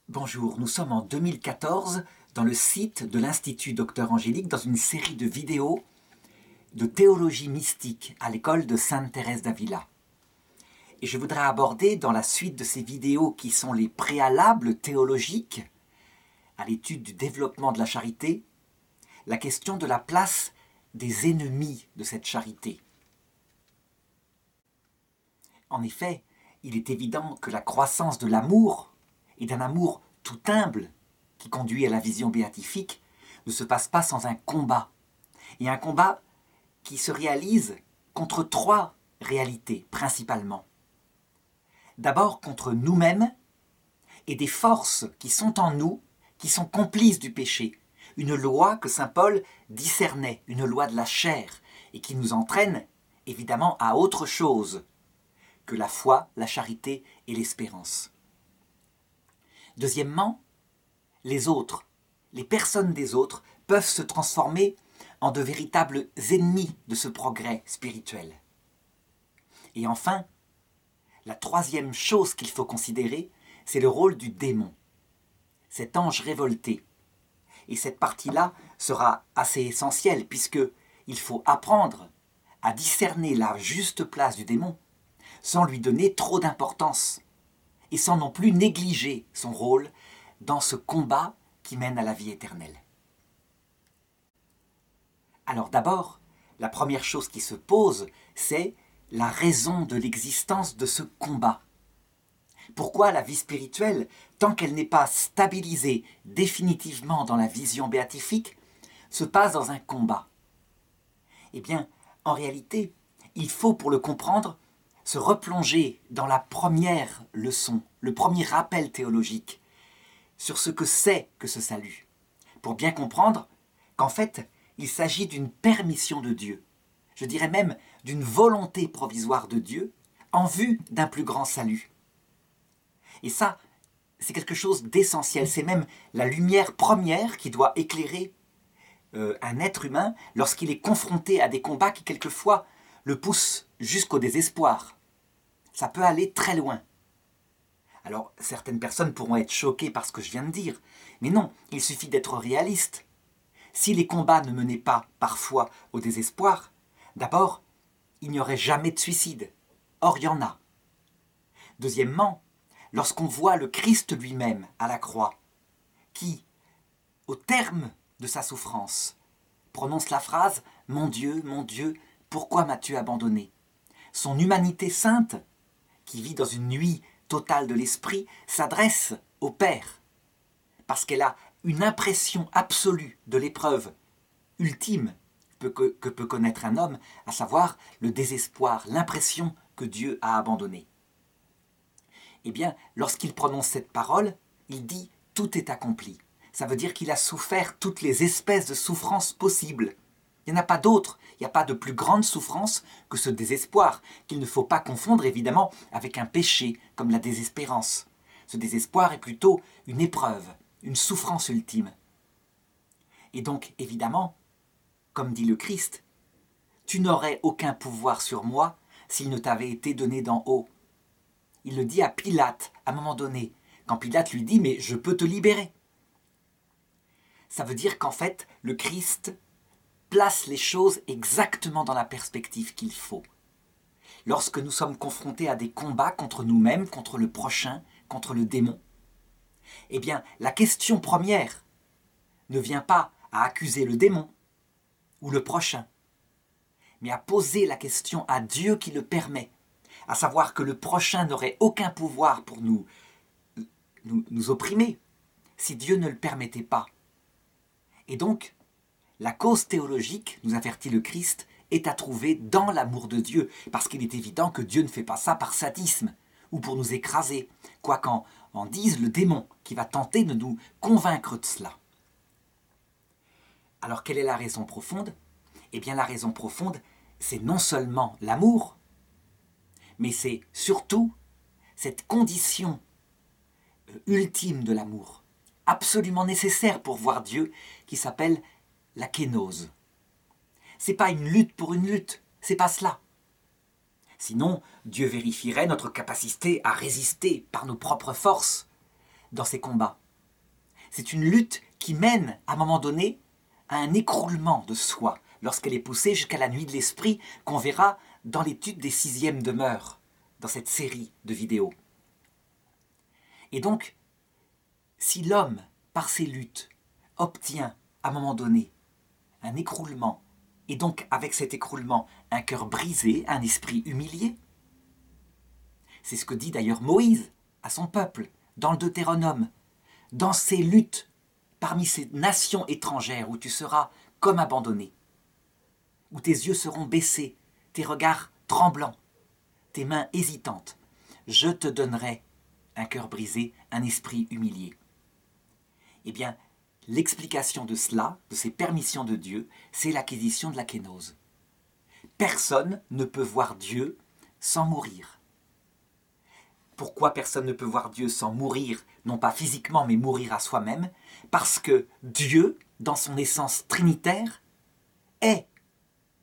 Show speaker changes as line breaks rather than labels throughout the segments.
Bonjour, nous sommes en 2014 dans le site de l'Institut Docteur Angélique dans une série de vidéos de théologie mystique à l'école de Sainte Thérèse d'Avila. Et je voudrais aborder dans la suite de ces vidéos qui sont les préalables théologiques à l'étude du développement de la charité, la question de la place des ennemis de cette charité. En effet, il est évident que la croissance de l'amour et d'un amour tout humble qui conduit à la vision béatifique ne se passe pas sans un combat. Et un combat qui se réalise contre trois réalités principalement. D'abord contre nous-mêmes et des forces qui sont en nous, qui sont complices du péché. Une loi que saint Paul discernait, une loi de la chair, et qui nous entraîne évidemment à autre chose que la foi, la charité et l'espérance. Deuxièmement, les autres, les personnes des autres peuvent se transformer en de véritables ennemis de ce progrès spirituel. Et enfin, la troisième chose qu'il faut considérer, c'est le rôle du démon, cet ange révolté. Et cette partie-là sera assez essentielle puisqu'il faut apprendre à discerner la juste place du démon sans lui donner trop d'importance et sans non plus négliger son rôle dans ce combat qui mène à la vie éternelle. Alors d'abord, la première chose qui se pose, c'est la raison de l'existence de ce combat. Pourquoi la vie spirituelle, tant qu'elle n'est pas stabilisée définitivement dans la vision béatifique, se passe dans un combat? Eh bien, en réalité, il faut, pour le comprendre, se replonger dans la première leçon, le premier rappel théologique sur ce que c'est que ce salut, pour bien comprendre qu'en fait, il s'agit d'une permission de Dieu, je dirais même d'une volonté provisoire de Dieu en vue d'un plus grand salut. Et ça, c'est quelque chose d'essentiel, c'est même la lumière première qui doit éclairer un être humain lorsqu'il est confronté à des combats qui quelquefois le poussent jusqu'au désespoir. Ça peut aller très loin. Alors, certaines personnes pourront être choquées par ce que je viens de dire, mais non, il suffit d'être réaliste. Si les combats ne menaient pas, parfois, au désespoir, d'abord, il n'y aurait jamais de suicide. Or, il y en a. Deuxièmement, lorsqu'on voit le Christ lui-même à la croix, qui, au terme de sa souffrance, prononce la phrase « Mon Dieu, pourquoi m'as-tu abandonné ?» Son humanité sainte, qui vit dans une nuit totale de l'esprit, s'adresse au Père, parce qu'elle a une impression absolue de l'épreuve ultime que peut connaître un homme, à savoir le désespoir, l'impression que Dieu a abandonné. Eh bien, lorsqu'il prononce cette parole, il dit « tout est accompli ». Ça veut dire qu'il a souffert toutes les espèces de souffrances possibles. Il n'y en a pas d'autres, il n'y a pas de plus grande souffrance que ce désespoir, qu'il ne faut pas confondre évidemment avec un péché comme la désespérance. Ce désespoir est plutôt une épreuve, une souffrance ultime. Et donc, évidemment, comme dit le Christ, « Tu n'aurais aucun pouvoir sur moi s'il ne t'avait été donné d'en haut. » Il le dit à Pilate, à un moment donné, quand Pilate lui dit « Mais je peux te libérer. » Ça veut dire qu'en fait, le Christ place les choses exactement dans la perspective qu'il faut. Lorsque nous sommes confrontés à des combats contre nous-mêmes, contre le prochain, contre le démon, eh bien, la question première ne vient pas à accuser le démon ou le prochain, mais à poser la question à Dieu qui le permet, à savoir que le prochain n'aurait aucun pouvoir pour nous opprimer si Dieu ne le permettait pas. Et donc, la cause théologique, nous avertit le Christ, est à trouver dans l'amour de Dieu, parce qu'il est évident que Dieu ne fait pas ça par sadisme, ou pour nous écraser, quoi qu'en dise le démon, qui va tenter de nous convaincre de cela. Alors quelle est la raison profonde ? Eh bien la raison profonde, c'est non seulement l'amour, mais c'est surtout cette condition ultime de l'amour, absolument nécessaire pour voir Dieu, qui s'appelle la kénose. C'est pas une lutte pour une lutte, c'est pas cela. Sinon, Dieu vérifierait notre capacité à résister par nos propres forces dans ces combats. C'est une lutte qui mène, à un moment donné, à un écroulement de soi, lorsqu'elle est poussée jusqu'à la nuit de l'esprit, qu'on verra dans l'étude des 6e demeures, dans cette série de vidéos. Et donc, si l'homme, par ses luttes, obtient, à un moment donné, un écroulement, et donc avec cet écroulement, un cœur brisé, un esprit humilié, c'est ce que dit d'ailleurs Moïse à son peuple, dans le Deutéronome, dans ces luttes, parmi ces nations étrangères où tu seras comme abandonné, où tes yeux seront baissés, tes regards tremblants, tes mains hésitantes, je te donnerai un cœur brisé, un esprit humilié. Eh bien, l'explication de cela, de ces permissions de Dieu, c'est l'acquisition de la kénose. Personne ne peut voir Dieu sans mourir. Pourquoi personne ne peut voir Dieu sans mourir, non pas physiquement, mais mourir à soi-même? Parce que Dieu, dans son essence trinitaire, est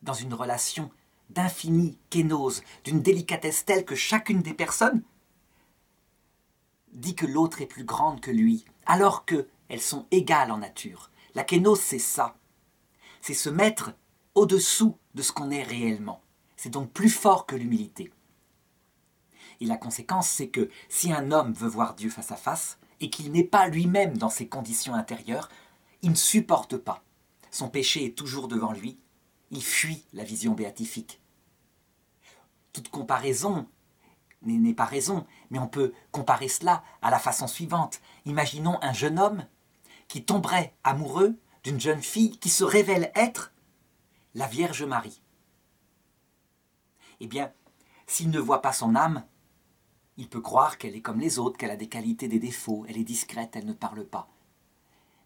dans une relation d'infinie kénose, d'une délicatesse telle que chacune des personnes dit que l'autre est plus grande que lui, alors qu'elles sont égales en nature. La kénose, c'est ça. C'est se mettre au-dessous de ce qu'on est réellement. C'est donc plus fort que l'humilité. Et la conséquence, c'est que si un homme veut voir Dieu face à face, et qu'il n'est pas lui-même dans ses conditions intérieures, il ne supporte pas. Son péché est toujours devant lui, il fuit la vision béatifique. Toute comparaison n'est pas raison, mais on peut comparer cela à la façon suivante. Imaginons un jeune homme qui tomberait amoureux d'une jeune fille qui se révèle être la Vierge Marie. Eh bien, s'il ne voit pas son âme, il peut croire qu'elle est comme les autres, qu'elle a des qualités, des défauts, elle est discrète, elle ne parle pas.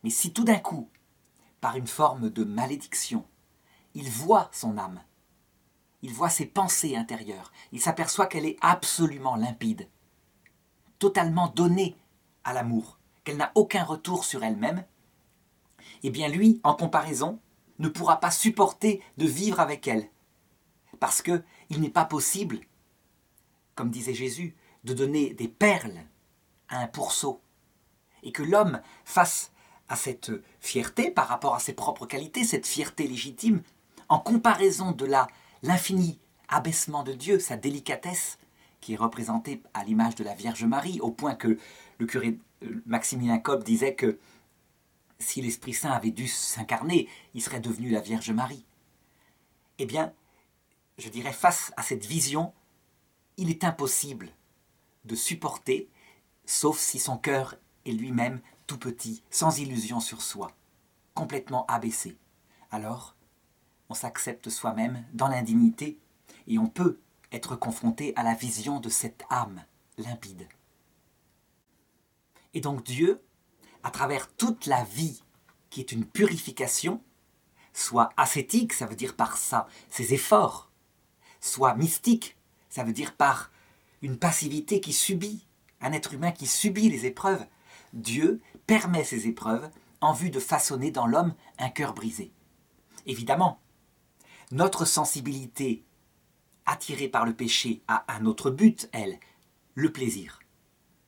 Mais si tout d'un coup, par une forme de malédiction, il voit son âme, il voit ses pensées intérieures, il s'aperçoit qu'elle est absolument limpide, totalement donnée à l'amour, qu'elle n'a aucun retour sur elle-même, eh bien lui, en comparaison, ne pourra pas supporter de vivre avec elle. Parce qu'il n'est pas possible, comme disait Jésus, de donner des perles à un pourceau. Et que l'homme, face à cette fierté par rapport à ses propres qualités, cette fierté légitime, en comparaison de l'infini abaissement de Dieu, sa délicatesse, qui est représentée à l'image de la Vierge Marie, au point que le curé Maximilien Kolb disait que si l'Esprit Saint avait dû s'incarner, il serait devenu la Vierge Marie. Eh bien, je dirais, face à cette vision, il est impossible de supporter, sauf si son cœur est lui-même tout petit, sans illusion sur soi, complètement abaissé. Alors, on s'accepte soi-même dans l'indignité et on peut être confronté à la vision de cette âme limpide. Et donc Dieu, à travers toute la vie qui est une purification, soit ascétique, ça veut dire par ça ses efforts, soit mystique, ça veut dire par une passivité qui subit, un être humain qui subit les épreuves, Dieu permet ces épreuves en vue de façonner dans l'homme un cœur brisé. Évidemment, notre sensibilité attirée par le péché a un autre but, elle, le plaisir.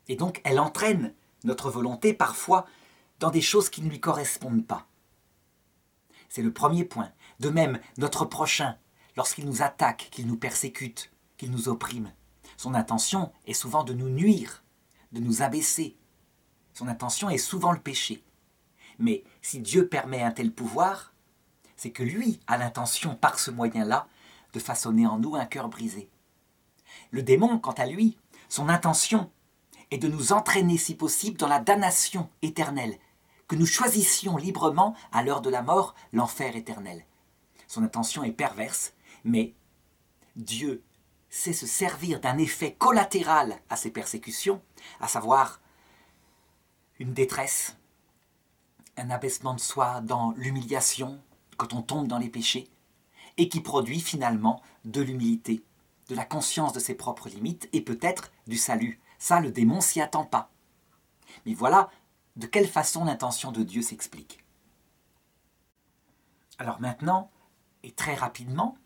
Et donc elle entraîne notre volonté parfois dans des choses qui ne lui correspondent pas. C'est le premier point. De même, notre prochain, lorsqu'il nous attaque, qu'il nous persécute, qu'il nous opprime, son intention est souvent de nous nuire, de nous abaisser. Son intention est souvent le péché. Mais si Dieu permet un tel pouvoir, c'est que lui a l'intention, par ce moyen-là, de façonner en nous un cœur brisé. Le démon, quant à lui, son intention est de nous entraîner, si possible, dans la damnation éternelle, que nous choisissions librement, à l'heure de la mort, l'enfer éternel. Son intention est perverse, mais Dieu sait se servir d'un effet collatéral à ces persécutions, à savoir une détresse, un abaissement de soi dans l'humiliation, quand on tombe dans les péchés, et qui produit finalement de l'humilité, de la conscience de ses propres limites et peut-être du salut. Ça, le démon s'y attend pas. Mais voilà de quelle façon l'intention de Dieu s'explique. Alors maintenant, et très rapidement,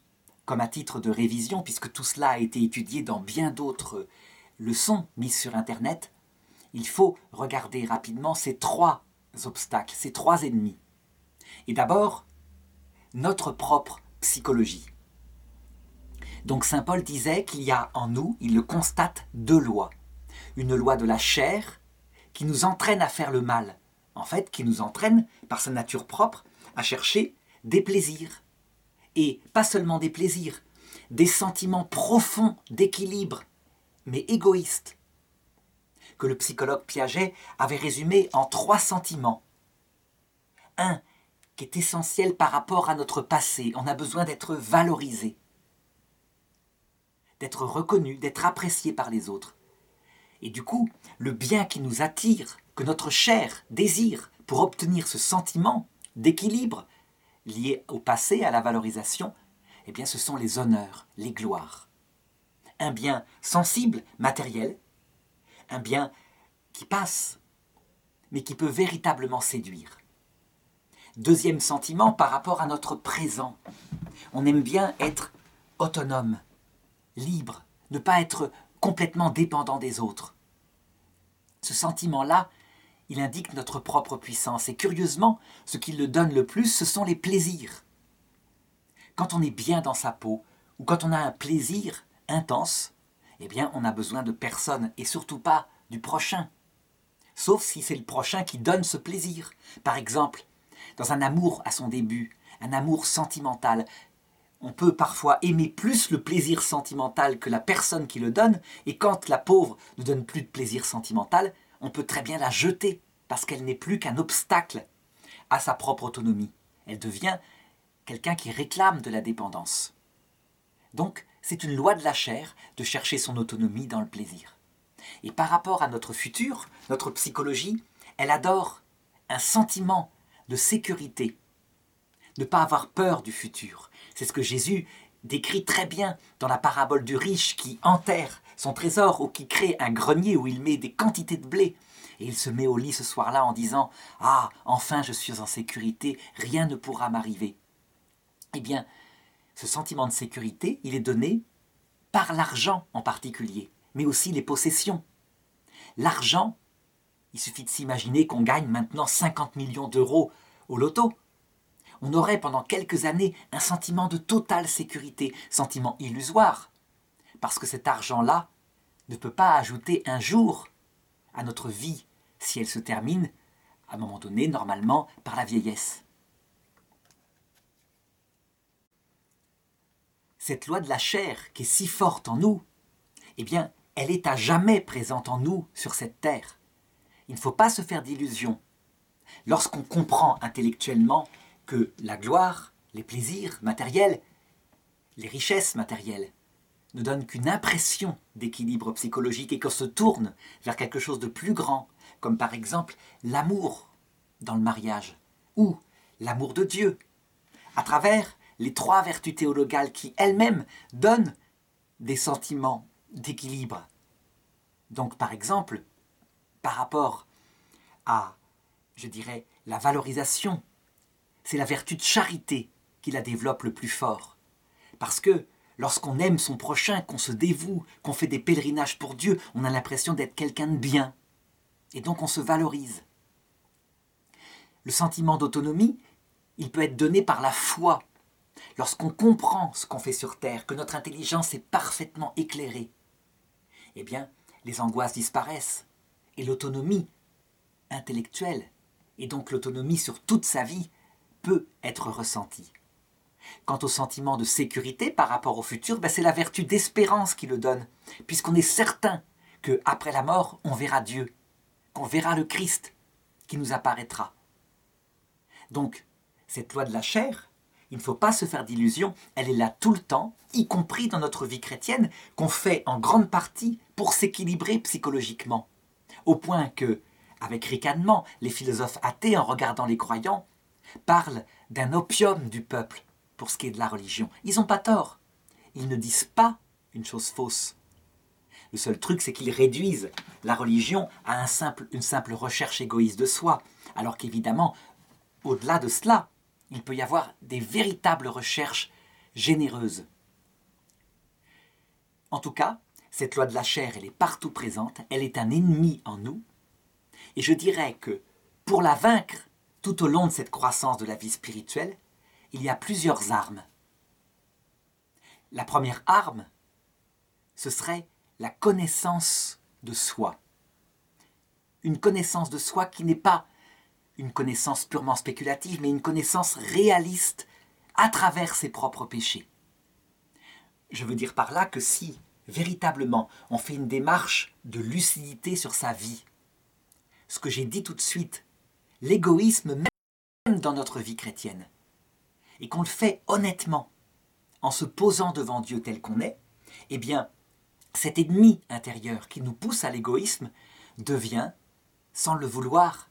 comme à titre de révision, puisque tout cela a été étudié dans bien d'autres leçons mises sur Internet, il faut regarder rapidement ces trois obstacles, ces trois ennemis. Et d'abord, notre propre psychologie. Donc saint Paul disait qu'il y a en nous, il le constate, deux lois. Une loi de la chair qui nous entraîne à faire le mal, en fait qui nous entraîne par sa nature propre à chercher des plaisirs. Et pas seulement des plaisirs, des sentiments profonds d'équilibre, mais égoïstes, que le psychologue Piaget avait résumé en trois sentiments. Un, qui est essentiel par rapport à notre passé, on a besoin d'être valorisé, d'être reconnu, d'être apprécié par les autres. Et du coup, le bien qui nous attire, que notre chair désire pour obtenir ce sentiment d'équilibre lié au passé, à la valorisation, eh bien ce sont les honneurs, les gloires. Un bien sensible, matériel, un bien qui passe, mais qui peut véritablement séduire. Deuxième sentiment par rapport à notre présent. On aime bien être autonome, libre, ne pas être complètement dépendant des autres. Ce sentiment-là, il indique notre propre puissance. Et curieusement, ce qui le donne le plus, ce sont les plaisirs. Quand on est bien dans sa peau, ou quand on a un plaisir intense, eh bien, on a besoin de personne, et surtout pas du prochain. Sauf si c'est le prochain qui donne ce plaisir. Par exemple, dans un amour à son début, un amour sentimental, on peut parfois aimer plus le plaisir sentimental que la personne qui le donne, et quand la pauvre ne donne plus de plaisir sentimental, on peut très bien la jeter, parce qu'elle n'est plus qu'un obstacle à sa propre autonomie. Elle devient quelqu'un qui réclame de la dépendance. Donc, c'est une loi de la chair de chercher son autonomie dans le plaisir. Et par rapport à notre futur, notre psychologie, elle adore un sentiment de sécurité, ne pas avoir peur du futur. C'est ce que Jésus décrit très bien dans la parabole du riche qui enterre son trésor ou qui crée un grenier où il met des quantités de blé. Et il se met au lit ce soir-là en disant « Ah, enfin je suis en sécurité, rien ne pourra m'arriver. » Eh bien, ce sentiment de sécurité, il est donné par l'argent en particulier, mais aussi les possessions. L'argent, il suffit de s'imaginer qu'on gagne maintenant 50 millions d'euros au loto. On aurait pendant quelques années un sentiment de totale sécurité, sentiment illusoire, parce que cet argent-là ne peut pas ajouter un jour à notre vie si elle se termine, à un moment donné, normalement, par la vieillesse. Cette loi de la chair qui est si forte en nous, eh bien, elle est à jamais présente en nous sur cette terre. Il ne faut pas se faire d'illusions. Lorsqu'on comprend intellectuellement que la gloire, les plaisirs matériels, les richesses matérielles ne donnent qu'une impression d'équilibre psychologique et qu'on se tourne vers quelque chose de plus grand, comme par exemple l'amour dans le mariage ou l'amour de Dieu, à travers les trois vertus théologales qui elles-mêmes donnent des sentiments d'équilibre. Donc par exemple, par rapport à, je dirais, la valorisation, c'est la vertu de charité qui la développe le plus fort. Parce que lorsqu'on aime son prochain, qu'on se dévoue, qu'on fait des pèlerinages pour Dieu, on a l'impression d'être quelqu'un de bien. Et donc on se valorise. Le sentiment d'autonomie, il peut être donné par la foi. Lorsqu'on comprend ce qu'on fait sur Terre, que notre intelligence est parfaitement éclairée, eh bien, les angoisses disparaissent. Et l'autonomie intellectuelle, et donc l'autonomie sur toute sa vie, peut être ressentie. Quant au sentiment de sécurité par rapport au futur, c'est la vertu d'espérance qui le donne, puisqu'on est certain qu'après la mort, on verra Dieu, qu'on verra le Christ qui nous apparaîtra. Donc, cette loi de la chair, il ne faut pas se faire d'illusions, elle est là tout le temps, y compris dans notre vie chrétienne, qu'on fait en grande partie pour s'équilibrer psychologiquement. Au point que, avec ricanement, les philosophes athées, en regardant les croyants, parlent d'un opium du peuple pour ce qui est de la religion. Ils n'ont pas tort. Ils ne disent pas une chose fausse. Le seul truc, c'est qu'ils réduisent la religion à une simple recherche égoïste de soi, alors qu'évidemment, au-delà de cela, il peut y avoir des véritables recherches généreuses. En tout cas, cette loi de la chair, elle est partout présente, elle est un ennemi en nous, Et je dirais que pour la vaincre, tout au long de cette croissance de la vie spirituelle, il y a plusieurs armes. La première arme, ce serait la connaissance de soi. Une connaissance de soi qui n'est pas une connaissance purement spéculative, mais une connaissance réaliste à travers ses propres péchés. Je veux dire par là que si, véritablement, on fait une démarche de lucidité sur sa vie, ce que j'ai dit tout de suite, l'égoïsme même dans notre vie chrétienne, et qu'on le fait honnêtement, en se posant devant Dieu tel qu'on est, eh bien, cet ennemi intérieur qui nous pousse à l'égoïsme devient, sans le vouloir,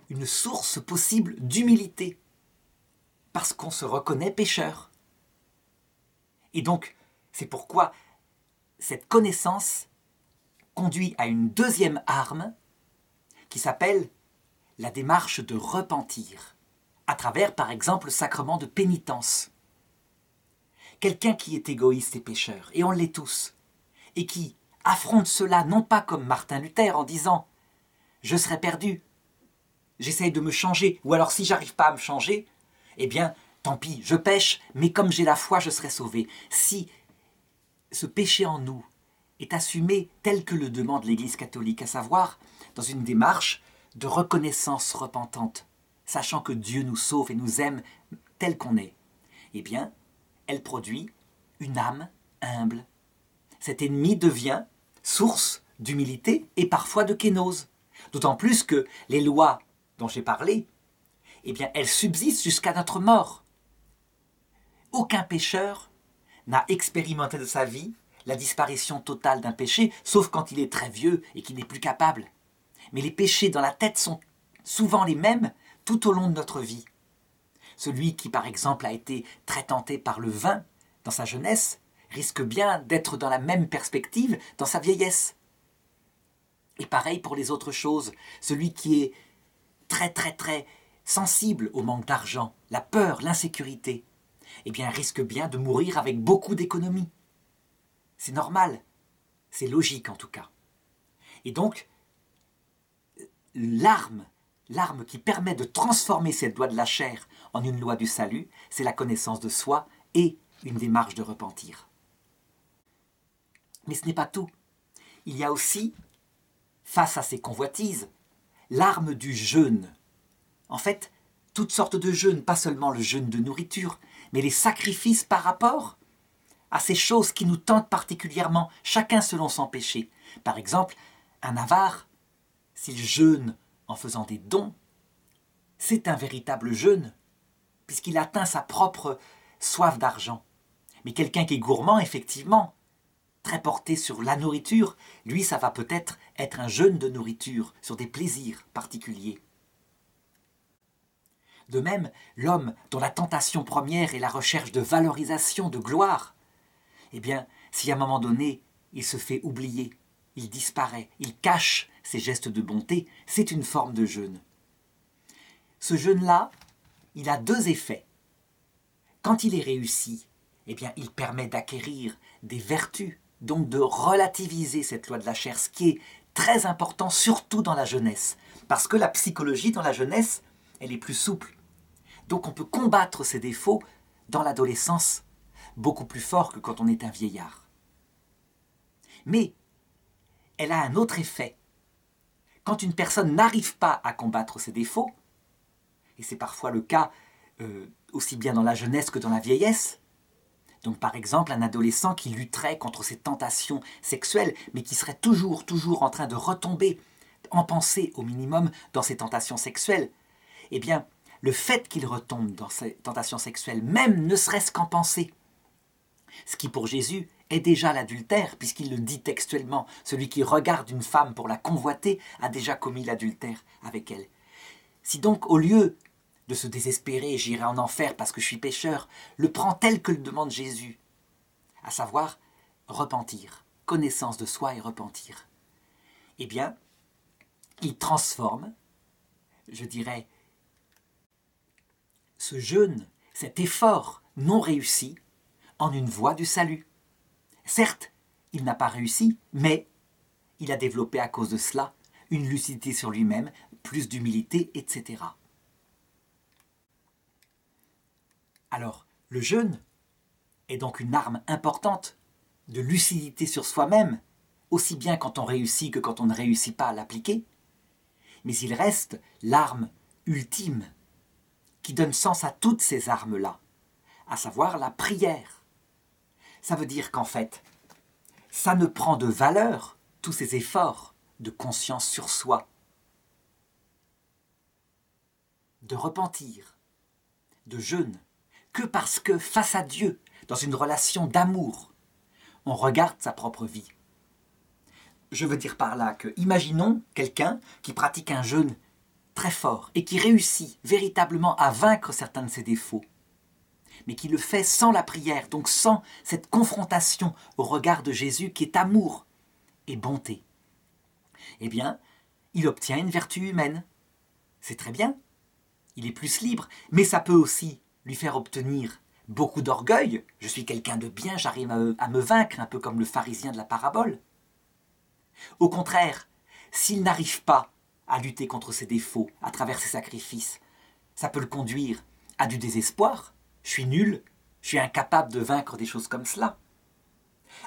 une source possible d'humilité, parce qu'on se reconnaît pécheur. Et donc, c'est pourquoi cette connaissance conduit à une deuxième arme qui s'appelle la démarche de repentir, à travers, par exemple, le sacrement de pénitence. Quelqu'un qui est égoïste et pécheur, et on l'est tous, et qui affronte cela non pas comme Martin Luther en disant « je serai perdu, j'essaye de me changer, ou alors si j'arrive pas à me changer, eh bien, tant pis, je pêche, mais comme j'ai la foi, je serai sauvé. » Si ce péché en nous est assumé tel que le demande l'Église catholique, à savoir dans une démarche de reconnaissance repentante, sachant que Dieu nous sauve et nous aime tel qu'on est, eh bien, elle produit une âme humble. Cet ennemi devient source d'humilité et parfois de kénose. D'autant plus que les lois dont j'ai parlé, eh bien, elles subsistent jusqu'à notre mort. Aucun pécheur n'a expérimenté de sa vie la disparition totale d'un péché, sauf quand il est très vieux et qu'il n'est plus capable. Mais les péchés dans la tête sont souvent les mêmes tout au long de notre vie. Celui qui, par exemple, a été très tenté par le vin dans sa jeunesse risque bien d'être dans la même perspective dans sa vieillesse. Et pareil pour les autres choses. Celui qui est très sensible au manque d'argent, la peur, l'insécurité, eh bien risque bien de mourir avec beaucoup d'économies. C'est normal, c'est logique en tout cas. Et donc, l'arme qui permet de transformer cette loi de la chair en une loi du salut, c'est la connaissance de soi et une démarche de repentir. Mais ce n'est pas tout. Il y a aussi, face à ces convoitises, l'arme du jeûne. En fait, toutes sortes de jeûnes, pas seulement le jeûne de nourriture, mais les sacrifices par rapport à ces choses qui nous tentent particulièrement, chacun selon son péché. Par exemple, un avare, s'il jeûne en faisant des dons, c'est un véritable jeûne, puisqu'il atteint sa propre soif d'argent. Mais quelqu'un qui est gourmand, effectivement, très porté sur la nourriture, lui, ça va peut-être être un jeûne de nourriture, sur des plaisirs particuliers. De même, l'homme dont la tentation première est la recherche de valorisation, de gloire, eh bien, si à un moment donné, il se fait oublier, il disparaît, il cache ses gestes de bonté, c'est une forme de jeûne. Ce jeûne-là, il a deux effets. Quand il est réussi, eh bien, il permet d'acquérir des vertus, donc de relativiser cette loi de la chair, ce qui est très important, surtout dans la jeunesse. Parce que la psychologie dans la jeunesse, elle est plus souple. Donc on peut combattre ses défauts dans l'adolescence beaucoup plus fort que quand on est un vieillard. Mais elle a un autre effet. Quand une personne n'arrive pas à combattre ses défauts, et c'est parfois le cas aussi bien dans la jeunesse que dans la vieillesse, donc par exemple un adolescent qui lutterait contre ses tentations sexuelles, mais qui serait toujours en train de retomber en pensée au minimum dans ses tentations sexuelles, eh bien le fait qu'il retombe dans ses tentations sexuelles, même ne serait-ce qu'en pensée, ce qui pour Jésus est déjà l'adultère, puisqu'il le dit textuellement, celui qui regarde une femme pour la convoiter a déjà commis l'adultère avec elle. Si donc au lieu de se désespérer, j'irai en enfer parce que je suis pécheur, le prend tel que le demande Jésus, à savoir repentir, connaissance de soi et repentir, eh bien, il transforme, je dirais, ce jeûne, cet effort non réussi, en une voie du salut. Certes, il n'a pas réussi, mais il a développé à cause de cela une lucidité sur lui-même, plus d'humilité, etc. Alors, le jeûne est donc une arme importante de lucidité sur soi-même, aussi bien quand on réussit que quand on ne réussit pas à l'appliquer, mais il reste l'arme ultime qui donne sens à toutes ces armes-là, à savoir la prière. Ça veut dire qu'en fait, ça ne prend de valeur, tous ces efforts de conscience sur soi, de repentir, de jeûne, que parce que face à Dieu, dans une relation d'amour, on regarde sa propre vie. Je veux dire par là que, imaginons quelqu'un qui pratique un jeûne très fort et qui réussit véritablement à vaincre certains de ses défauts, mais qui le fait sans la prière, donc sans cette confrontation au regard de Jésus qui est amour et bonté. Eh bien, il obtient une vertu humaine. C'est très bien. Il est plus libre, mais ça peut aussi lui faire obtenir beaucoup d'orgueil. Je suis quelqu'un de bien, j'arrive à me vaincre, un peu comme le pharisien de la parabole. Au contraire, s'il n'arrive pas à lutter contre ses défauts à travers ses sacrifices, ça peut le conduire à du désespoir. Je suis nul, je suis incapable de vaincre des choses comme cela.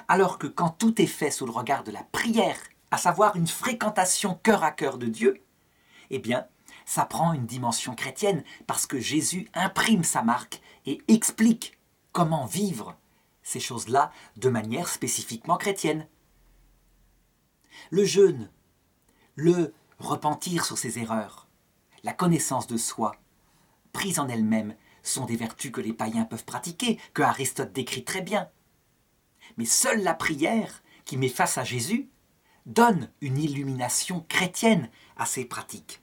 Alors que quand tout est fait sous le regard de la prière, à savoir une fréquentation cœur à cœur de Dieu, eh bien, ça prend une dimension chrétienne parce que Jésus imprime sa marque et explique comment vivre ces choses-là de manière spécifiquement chrétienne. Le jeûne, le repentir sur ses erreurs, la connaissance de soi, prise en elle-même, sont des vertus que les païens peuvent pratiquer, que Aristote décrit très bien. Mais seule la prière, qui met face à Jésus, donne une illumination chrétienne à ces pratiques.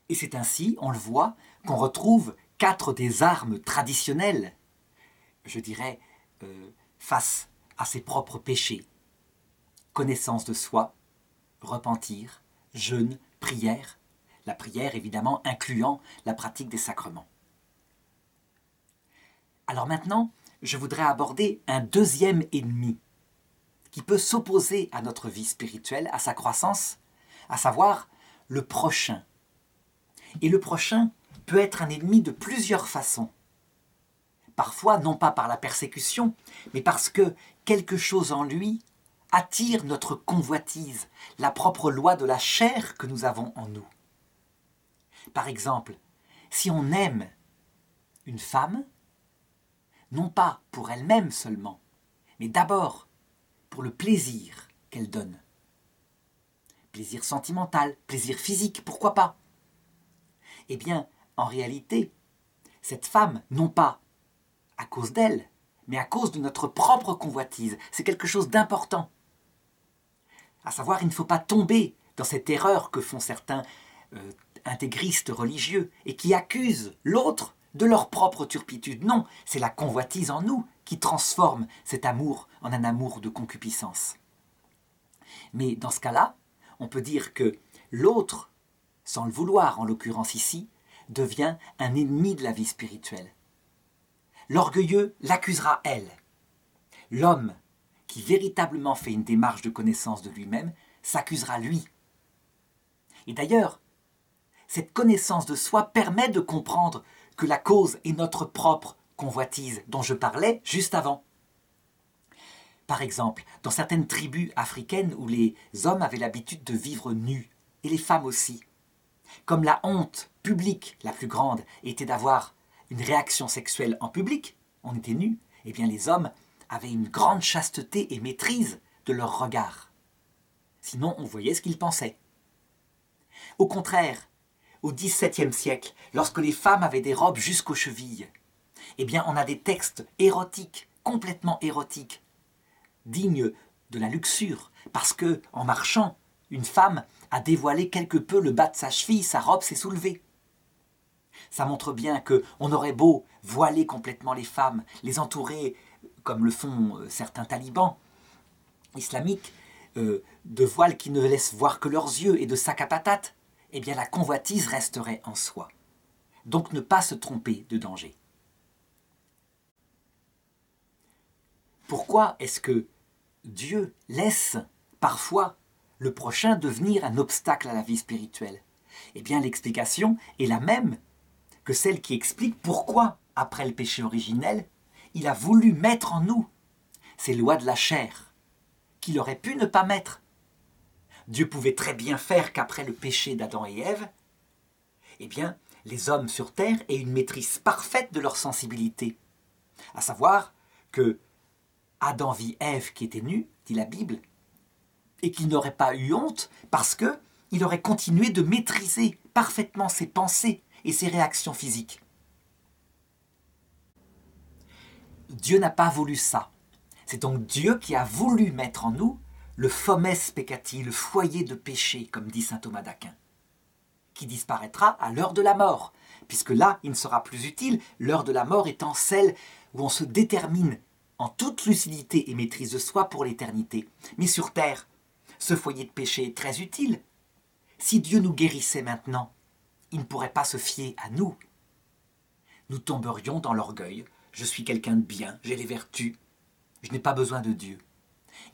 Et c'est ainsi, on le voit, qu'on retrouve 4 des armes traditionnelles, je dirais, face à ses propres péchés. Connaissance de soi, repentir, jeûne, prière. La prière, évidemment, incluant la pratique des sacrements. Alors maintenant, je voudrais aborder un deuxième ennemi qui peut s'opposer à notre vie spirituelle, à sa croissance, à savoir le prochain. Et le prochain peut être un ennemi de plusieurs façons. Parfois, non pas par la persécution, mais parce que quelque chose en lui attire notre convoitise, la propre loi de la chair que nous avons en nous. Par exemple, si on aime une femme, non pas pour elle-même seulement, mais d'abord pour le plaisir qu'elle donne. Plaisir sentimental, plaisir physique, pourquoi pas? Eh bien, en réalité, cette femme, non pas à cause d'elle, mais à cause de notre propre convoitise, c'est quelque chose d'important. À savoir, il ne faut pas tomber dans cette erreur que font certains intégristes religieux et qui accusent l'autre de leur propre turpitude. Non, c'est la convoitise en nous qui transforme cet amour en un amour de concupiscence. Mais dans ce cas-là, on peut dire que l'autre, sans le vouloir en l'occurrence ici, devient un ennemi de la vie spirituelle. L'orgueilleux l'accusera elle. L'homme qui véritablement fait une démarche de connaissance de lui-même s'accusera lui. Et d'ailleurs, cette connaissance de soi permet de comprendre que la cause est notre propre convoitise dont je parlais juste avant. Par exemple, dans certaines tribus africaines où les hommes avaient l'habitude de vivre nus, et les femmes aussi, comme la honte publique la plus grande était d'avoir une réaction sexuelle en public, on était nus, eh bien les hommes avaient une grande chasteté et maîtrise de leur regard. Sinon, on voyait ce qu'ils pensaient. Au contraire, au XVIIe siècle, lorsque les femmes avaient des robes jusqu'aux chevilles, eh bien on a des textes érotiques, complètement érotiques, dignes de la luxure, parce que, en marchant, une femme a dévoilé quelque peu le bas de sa cheville, sa robe s'est soulevée. Ça montre bien qu'on aurait beau voiler complètement les femmes, les entourer, comme le font certains talibans islamiques, de voiles qui ne laissent voir que leurs yeux et de sacs à patates, eh bien la convoitise resterait en soi. Donc ne pas se tromper de danger. Pourquoi est-ce que Dieu laisse parfois le prochain devenir un obstacle à la vie spirituelle? Eh bien, l'explication est la même que celle qui explique pourquoi, après le péché originel, il a voulu mettre en nous ces lois de la chair, qu'il aurait pu ne pas mettre. Dieu pouvait très bien faire qu'après le péché d'Adam et Ève, eh bien, les hommes sur terre aient une maîtrise parfaite de leur sensibilité. À savoir que Adam vit Ève qui était nue, dit la Bible, et qu'il n'aurait pas eu honte parce qu'il aurait continué de maîtriser parfaitement ses pensées et ses réactions physiques. Dieu n'a pas voulu ça. C'est donc Dieu qui a voulu mettre en nous le fomes peccati, le foyer de péché, comme dit saint Thomas d'Aquin, qui disparaîtra à l'heure de la mort, puisque là, il ne sera plus utile, l'heure de la mort étant celle où on se détermine en toute lucidité et maîtrise de soi pour l'éternité. Mais sur terre, ce foyer de péché est très utile. Si Dieu nous guérissait maintenant, il ne pourrait pas se fier à nous. Nous tomberions dans l'orgueil. Je suis quelqu'un de bien, j'ai les vertus, je n'ai pas besoin de Dieu.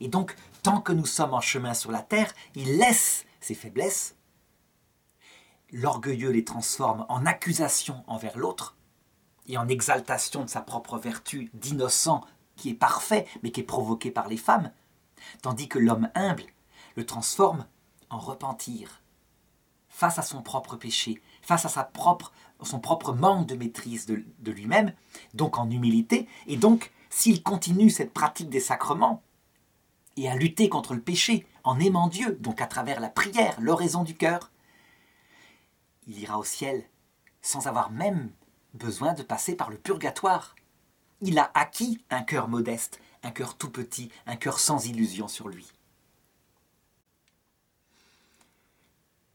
Et donc, tant que nous sommes en chemin sur la terre, il laisse ses faiblesses. L'orgueilleux les transforme en accusation envers l'autre et en exaltation de sa propre vertu d'innocent qui est parfait, mais qui est provoqué par les femmes, tandis que l'homme humble le transforme en repentir face à son propre péché, face à son propre manque de maîtrise de lui-même, donc en humilité, et donc s'il continue cette pratique des sacrements et à lutter contre le péché en aimant Dieu, donc à travers la prière, l'oraison du cœur, il ira au ciel sans avoir même besoin de passer par le purgatoire. Il a acquis un cœur modeste, un cœur tout petit, un cœur sans illusion sur lui.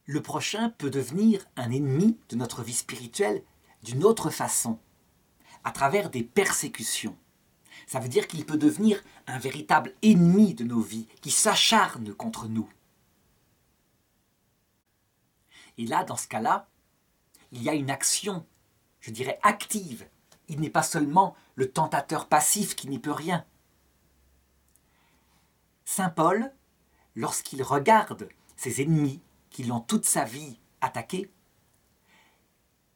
Le prochain peut devenir un ennemi de notre vie spirituelle d'une autre façon, à travers des persécutions. Ça veut dire qu'il peut devenir un véritable ennemi de nos vies, qui s'acharne contre nous. Et là, dans ce cas-là, il y a une action, je dirais active. Il n'est pas seulement le tentateur passif qui n'y peut rien. Saint Paul, lorsqu'il regarde ses ennemis qui l'ont toute sa vie attaqué,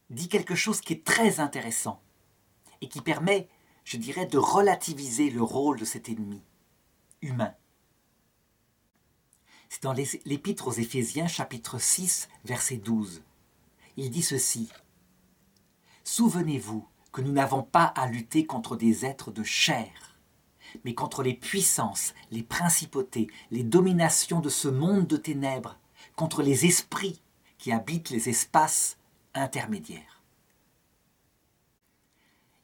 dit quelque chose qui est très intéressant et qui permet, je dirais, de relativiser le rôle de cet ennemi humain. C'est dans l'Épître aux Éphésiens, chapitre 6, verset 12. Il dit ceci : « Souvenez-vous que nous n'avons pas à lutter contre des êtres de chair, mais contre les puissances, les principautés, les dominations de ce monde de ténèbres, contre les esprits qui habitent les espaces intermédiaires. »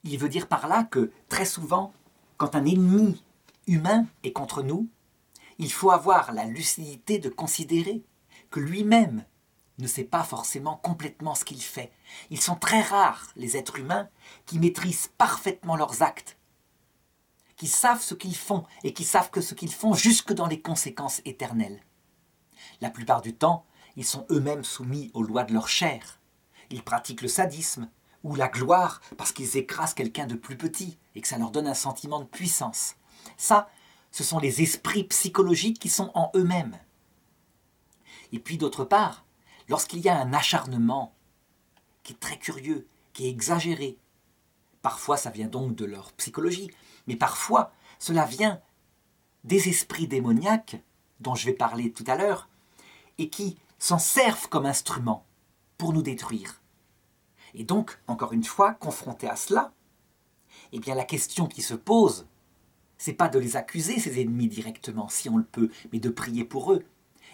Il veut dire par là que, très souvent, quand un ennemi humain est contre nous, il faut avoir la lucidité de considérer que lui-même ne sait pas forcément complètement ce qu'il fait. Ils sont très rares, les êtres humains, qui maîtrisent parfaitement leurs actes, qui savent ce qu'ils font et qui savent que ce qu'ils font jusque dans les conséquences éternelles. La plupart du temps, ils sont eux-mêmes soumis aux lois de leur chair. Ils pratiquent le sadisme ou la gloire parce qu'ils écrasent quelqu'un de plus petit et que ça leur donne un sentiment de puissance. Ça, ce sont les esprits psychologiques qui sont en eux-mêmes. Et puis d'autre part, lorsqu'il y a un acharnement qui est très curieux, qui est exagéré, parfois ça vient donc de leur psychologie, mais parfois cela vient des esprits démoniaques dont je vais parler tout à l'heure et qui s'en servent comme instrument pour nous détruire. Et donc, encore une fois, confronté à cela, eh bien la question qui se pose, c'est pas de les accuser, ces ennemis, directement, si on le peut, mais de prier pour eux,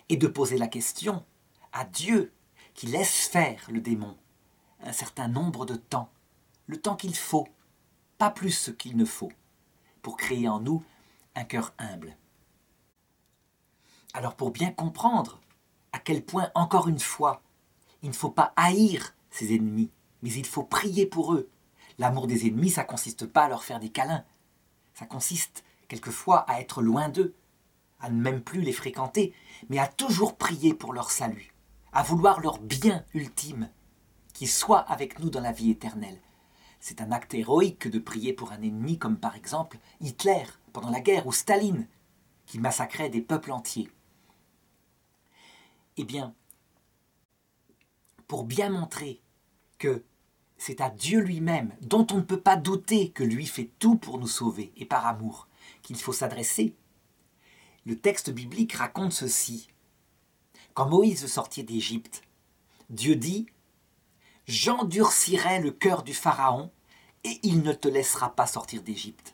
et de poser la question à Dieu, qui laisse faire le démon un certain nombre de temps, le temps qu'il faut, pas plus qu'il ne faut, pour créer en nous un cœur humble. Alors pour bien comprendre à quel point, encore une fois, il ne faut pas haïr ses ennemis, mais il faut prier pour eux. L'amour des ennemis, ça ne consiste pas à leur faire des câlins. Ça consiste quelquefois à être loin d'eux, à ne même plus les fréquenter, mais à toujours prier pour leur salut, à vouloir leur bien ultime, qu'ils soient avec nous dans la vie éternelle. C'est un acte héroïque de prier pour un ennemi comme par exemple Hitler pendant la guerre ou Staline, qui massacrait des peuples entiers. Eh bien, pour bien montrer que c'est à Dieu lui-même, dont on ne peut pas douter que lui fait tout pour nous sauver, et par amour, qu'il faut s'adresser, le texte biblique raconte ceci. Quand Moïse sortit d'Égypte, Dieu dit « J'endurcirai le cœur du Pharaon et il ne te laissera pas sortir d'Égypte. »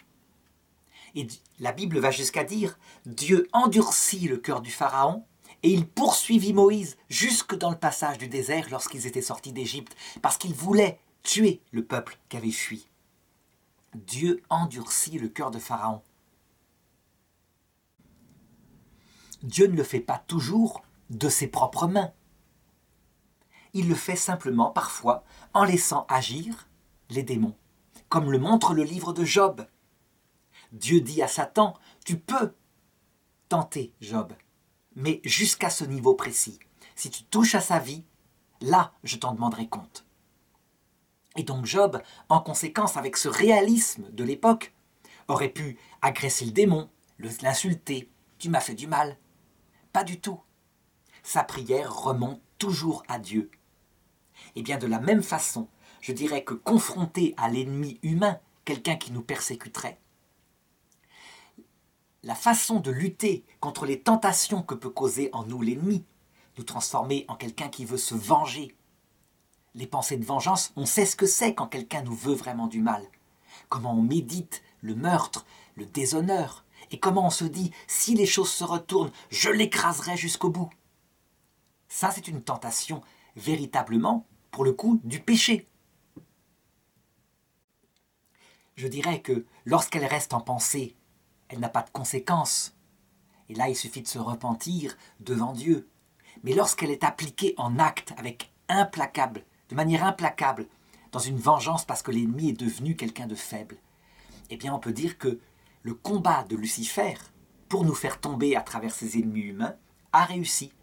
Et la Bible va jusqu'à dire « Dieu endurcit le cœur du Pharaon et il poursuivit Moïse jusque dans le passage du désert lorsqu'ils étaient sortis d'Égypte parce qu'il voulait tuer le peuple qui avait fui. » Dieu endurcit le cœur de Pharaon. Dieu ne le fait pas toujours de ses propres mains. Il le fait simplement parfois en laissant agir les démons, comme le montre le livre de Job. Dieu dit à Satan, tu peux tenter Job, mais jusqu'à ce niveau précis. Si tu touches à sa vie, là je t'en demanderai compte. Et donc Job, en conséquence, avec ce réalisme de l'époque, aurait pu agresser le démon, l'insulter, tu m'as fait du mal. Pas du tout. Sa prière remonte toujours à Dieu. Et bien de la même façon, je dirais que confronté à l'ennemi humain, quelqu'un qui nous persécuterait, la façon de lutter contre les tentations que peut causer en nous l'ennemi, nous transformer en quelqu'un qui veut se venger. Les pensées de vengeance, on sait ce que c'est quand quelqu'un nous veut vraiment du mal. Comment on médite le meurtre, le déshonneur, et comment on se dit, si les choses se retournent, je l'écraserai jusqu'au bout. Ça, c'est une tentation véritablement, pour le coup, du péché. Je dirais que lorsqu'elle reste en pensée, elle n'a pas de conséquences. Et là, il suffit de se repentir devant Dieu. Mais lorsqu'elle est appliquée en acte, de manière implacable, dans une vengeance parce que l'ennemi est devenu quelqu'un de faible, eh bien on peut dire que le combat de Lucifer, pour nous faire tomber à travers ses ennemis humains, a réussi.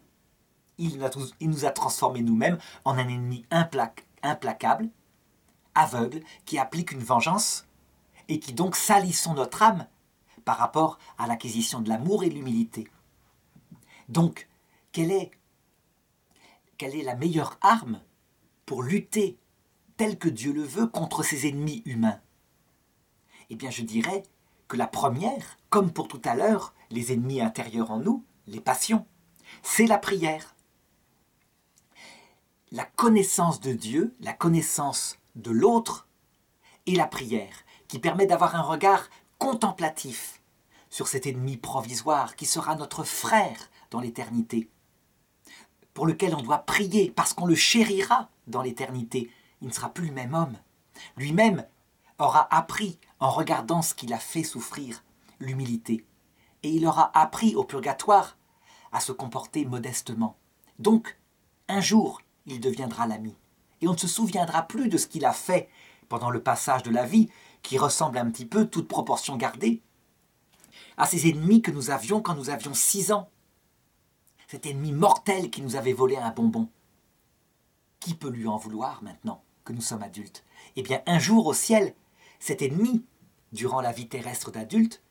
Il nous a transformés nous-mêmes en un ennemi implacable, aveugle, qui applique une vengeance et qui donc salissons notre âme par rapport à l'acquisition de l'amour et de l'humilité. Donc, quelle est la meilleure arme pour lutter tel que Dieu le veut contre ses ennemis humains? Eh bien, je dirais que la première, comme pour tout à l'heure, les ennemis intérieurs en nous, les passions, c'est la prière. La connaissance de Dieu, la connaissance de l'autre et la prière, qui permet d'avoir un regard contemplatif sur cet ennemi provisoire qui sera notre frère dans l'éternité, pour lequel on doit prier parce qu'on le chérira dans l'éternité. Il ne sera plus le même homme. Lui-même aura appris, en regardant ce qu'il a fait souffrir, l'humilité. Et il aura appris au purgatoire à se comporter modestement. Donc, un jour, il deviendra l'ami. Et on ne se souviendra plus de ce qu'il a fait pendant le passage de la vie, qui ressemble un petit peu, toute proportion gardée, à ces ennemis que nous avions quand nous avions 6 ans. Cet ennemi mortel qui nous avait volé un bonbon. Qui peut lui en vouloir maintenant que nous sommes adultes? Eh bien, un jour au ciel, cet ennemi, durant la vie terrestre d'adulte,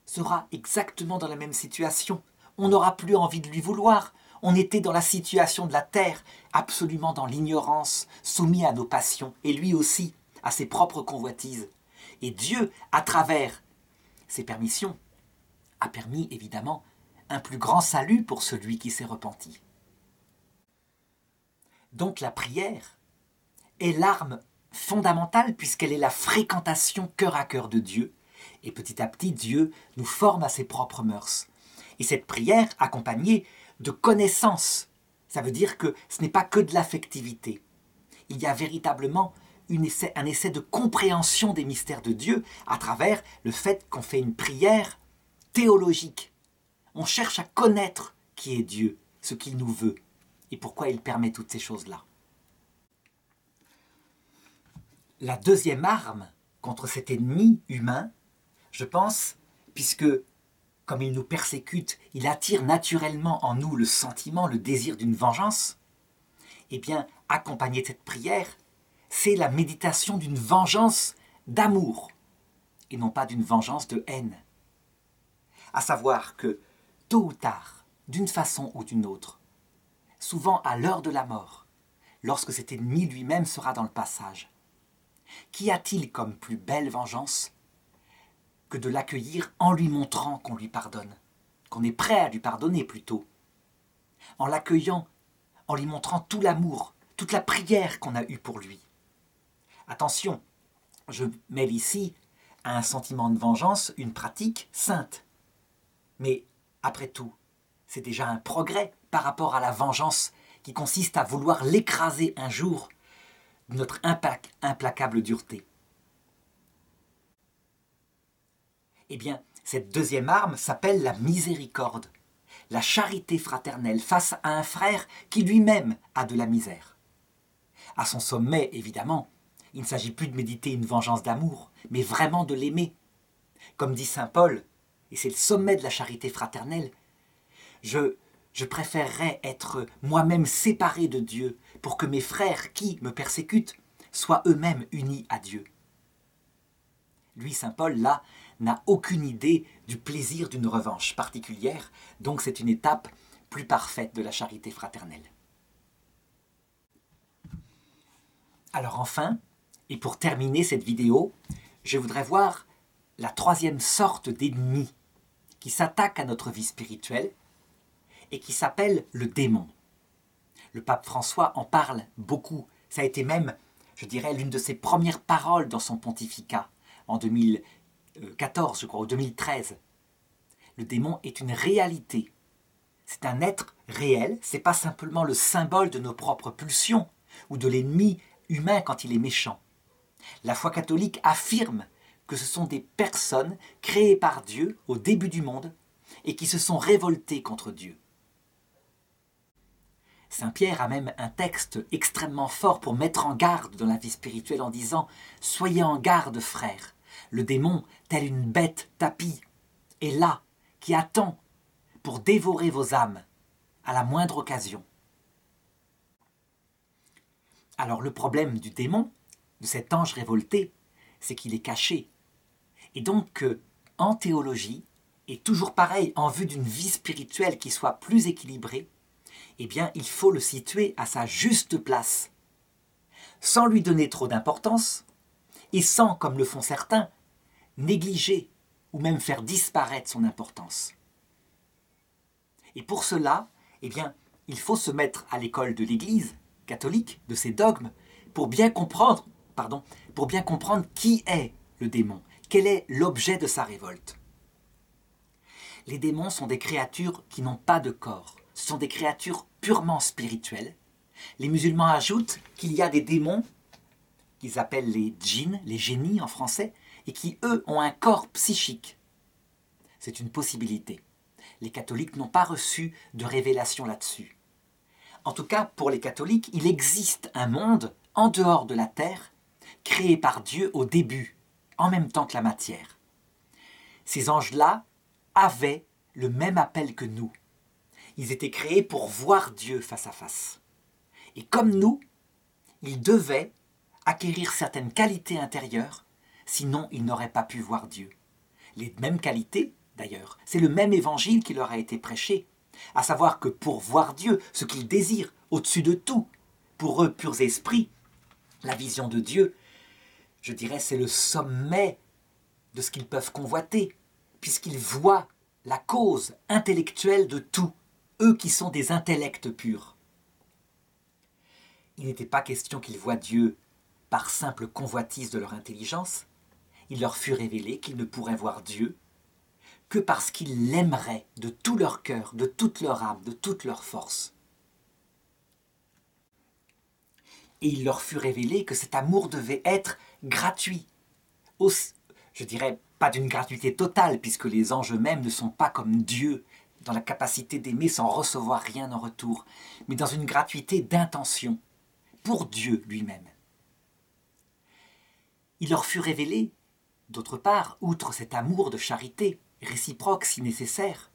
sera exactement dans la même situation. On n'aura plus envie de lui vouloir. On était dans la situation de la terre, absolument dans l'ignorance, soumis à nos passions, et lui aussi, à ses propres convoitises. Et Dieu, à travers ses permissions, a permis évidemment un plus grand salut pour celui qui s'est repenti. Donc la prière est l'arme fondamentale puisqu'elle est la fréquentation cœur à cœur de Dieu. Et petit à petit, Dieu nous forme à ses propres mœurs. Et cette prière accompagnée de connaissance, ça veut dire que ce n'est pas que de l'affectivité. Il y a véritablement un essai de compréhension des mystères de Dieu à travers le fait qu'on fait une prière théologique. On cherche à connaître qui est Dieu, ce qu'il nous veut et pourquoi il permet toutes ces choses-là. La deuxième arme contre cet ennemi humain, je pense, puisque comme il nous persécute, il attire naturellement en nous le sentiment, le désir d'une vengeance, eh bien, accompagné de cette prière, c'est la méditation d'une vengeance d'amour, et non pas d'une vengeance de haine. À savoir que, tôt ou tard, d'une façon ou d'une autre, souvent à l'heure de la mort, lorsque cet ennemi lui-même sera dans le passage. Qu'y a-t-il comme plus belle vengeance que de l'accueillir en lui montrant qu'on lui pardonne, qu'on est prêt à lui pardonner plutôt, en l'accueillant, en lui montrant tout l'amour, toute la prière qu'on a eue pour lui. Attention, je mêle ici à un sentiment de vengeance une pratique sainte. Mais après tout, c'est déjà un progrès par rapport à la vengeance qui consiste à vouloir l'écraser un jour de notre implacable dureté. Eh bien, cette deuxième arme s'appelle la miséricorde, la charité fraternelle face à un frère qui lui-même a de la misère. À son sommet, évidemment, il ne s'agit plus de méditer une vengeance d'amour, mais vraiment de l'aimer. Comme dit saint Paul, et c'est le sommet de la charité fraternelle, je préférerais être moi-même séparé de Dieu pour que mes frères qui me persécutent soient eux-mêmes unis à Dieu. Lui, saint Paul, là, n'a aucune idée du plaisir d'une revanche particulière, donc c'est une étape plus parfaite de la charité fraternelle. Alors enfin, et pour terminer cette vidéo, je voudrais voir la troisième sorte d'ennemi qui s'attaque à notre vie spirituelle et qui s'appelle le démon. Le pape François en parle beaucoup. Ça a été même, je dirais, l'une de ses premières paroles dans son pontificat en 2014, je crois, ou 2013. Le démon est une réalité. C'est un être réel, c'est pas simplement le symbole de nos propres pulsions ou de l'ennemi humain quand il est méchant. La foi catholique affirme que ce sont des personnes créées par Dieu au début du monde et qui se sont révoltées contre Dieu. Saint Pierre a même un texte extrêmement fort pour mettre en garde dans la vie spirituelle en disant « Soyez en garde, frères, le démon, tel une bête tapie, est là, qui attend pour dévorer vos âmes à la moindre occasion. » Alors le problème du démon, de cet ange révolté, c'est qu'il est caché. Et donc, en théologie, et toujours pareil, en vue d'une vie spirituelle qui soit plus équilibrée, eh bien, il faut le situer à sa juste place, sans lui donner trop d'importance, et sans, comme le font certains, négliger ou même faire disparaître son importance. Et pour cela, eh bien, il faut se mettre à l'école de l'Église catholique, de ses dogmes, pour bien comprendre qui est le démon, quel est l'objet de sa révolte. Les démons sont des créatures qui n'ont pas de corps, ce sont des créatures purement spirituelles. Les musulmans ajoutent qu'il y a des démons, qu'ils appellent les djinns, les génies en français, et qui, eux, ont un corps psychique. C'est une possibilité. Les catholiques n'ont pas reçu de révélation là-dessus. En tout cas, pour les catholiques, il existe un monde en dehors de la terre, créé par Dieu au début, en même temps que la matière. Ces anges-là avaient le même appel que nous. Ils étaient créés pour voir Dieu face à face. Et comme nous, ils devaient acquérir certaines qualités intérieures, sinon ils n'auraient pas pu voir Dieu. Les mêmes qualités, d'ailleurs, c'est le même évangile qui leur a été prêché, à savoir que pour voir Dieu, ce qu'ils désirent au-dessus de tout, pour eux purs esprits, la vision de Dieu, je dirais, c'est le sommet de ce qu'ils peuvent convoiter, puisqu'ils voient la cause intellectuelle de tout, eux qui sont des intellects purs. Il n'était pas question qu'ils voient Dieu par simple convoitise de leur intelligence. Il leur fut révélé qu'ils ne pourraient voir Dieu que parce qu'ils l'aimeraient de tout leur cœur, de toute leur âme, de toute leur force. Et il leur fut révélé que cet amour devait être gratuit. Je dirais pas d'une gratuité totale, puisque les anges eux-mêmes ne sont pas comme Dieu, dans la capacité d'aimer sans recevoir rien en retour, mais dans une gratuité d'intention, pour Dieu lui-même. Il leur fut révélé, d'autre part, outre cet amour de charité, réciproque si nécessaire,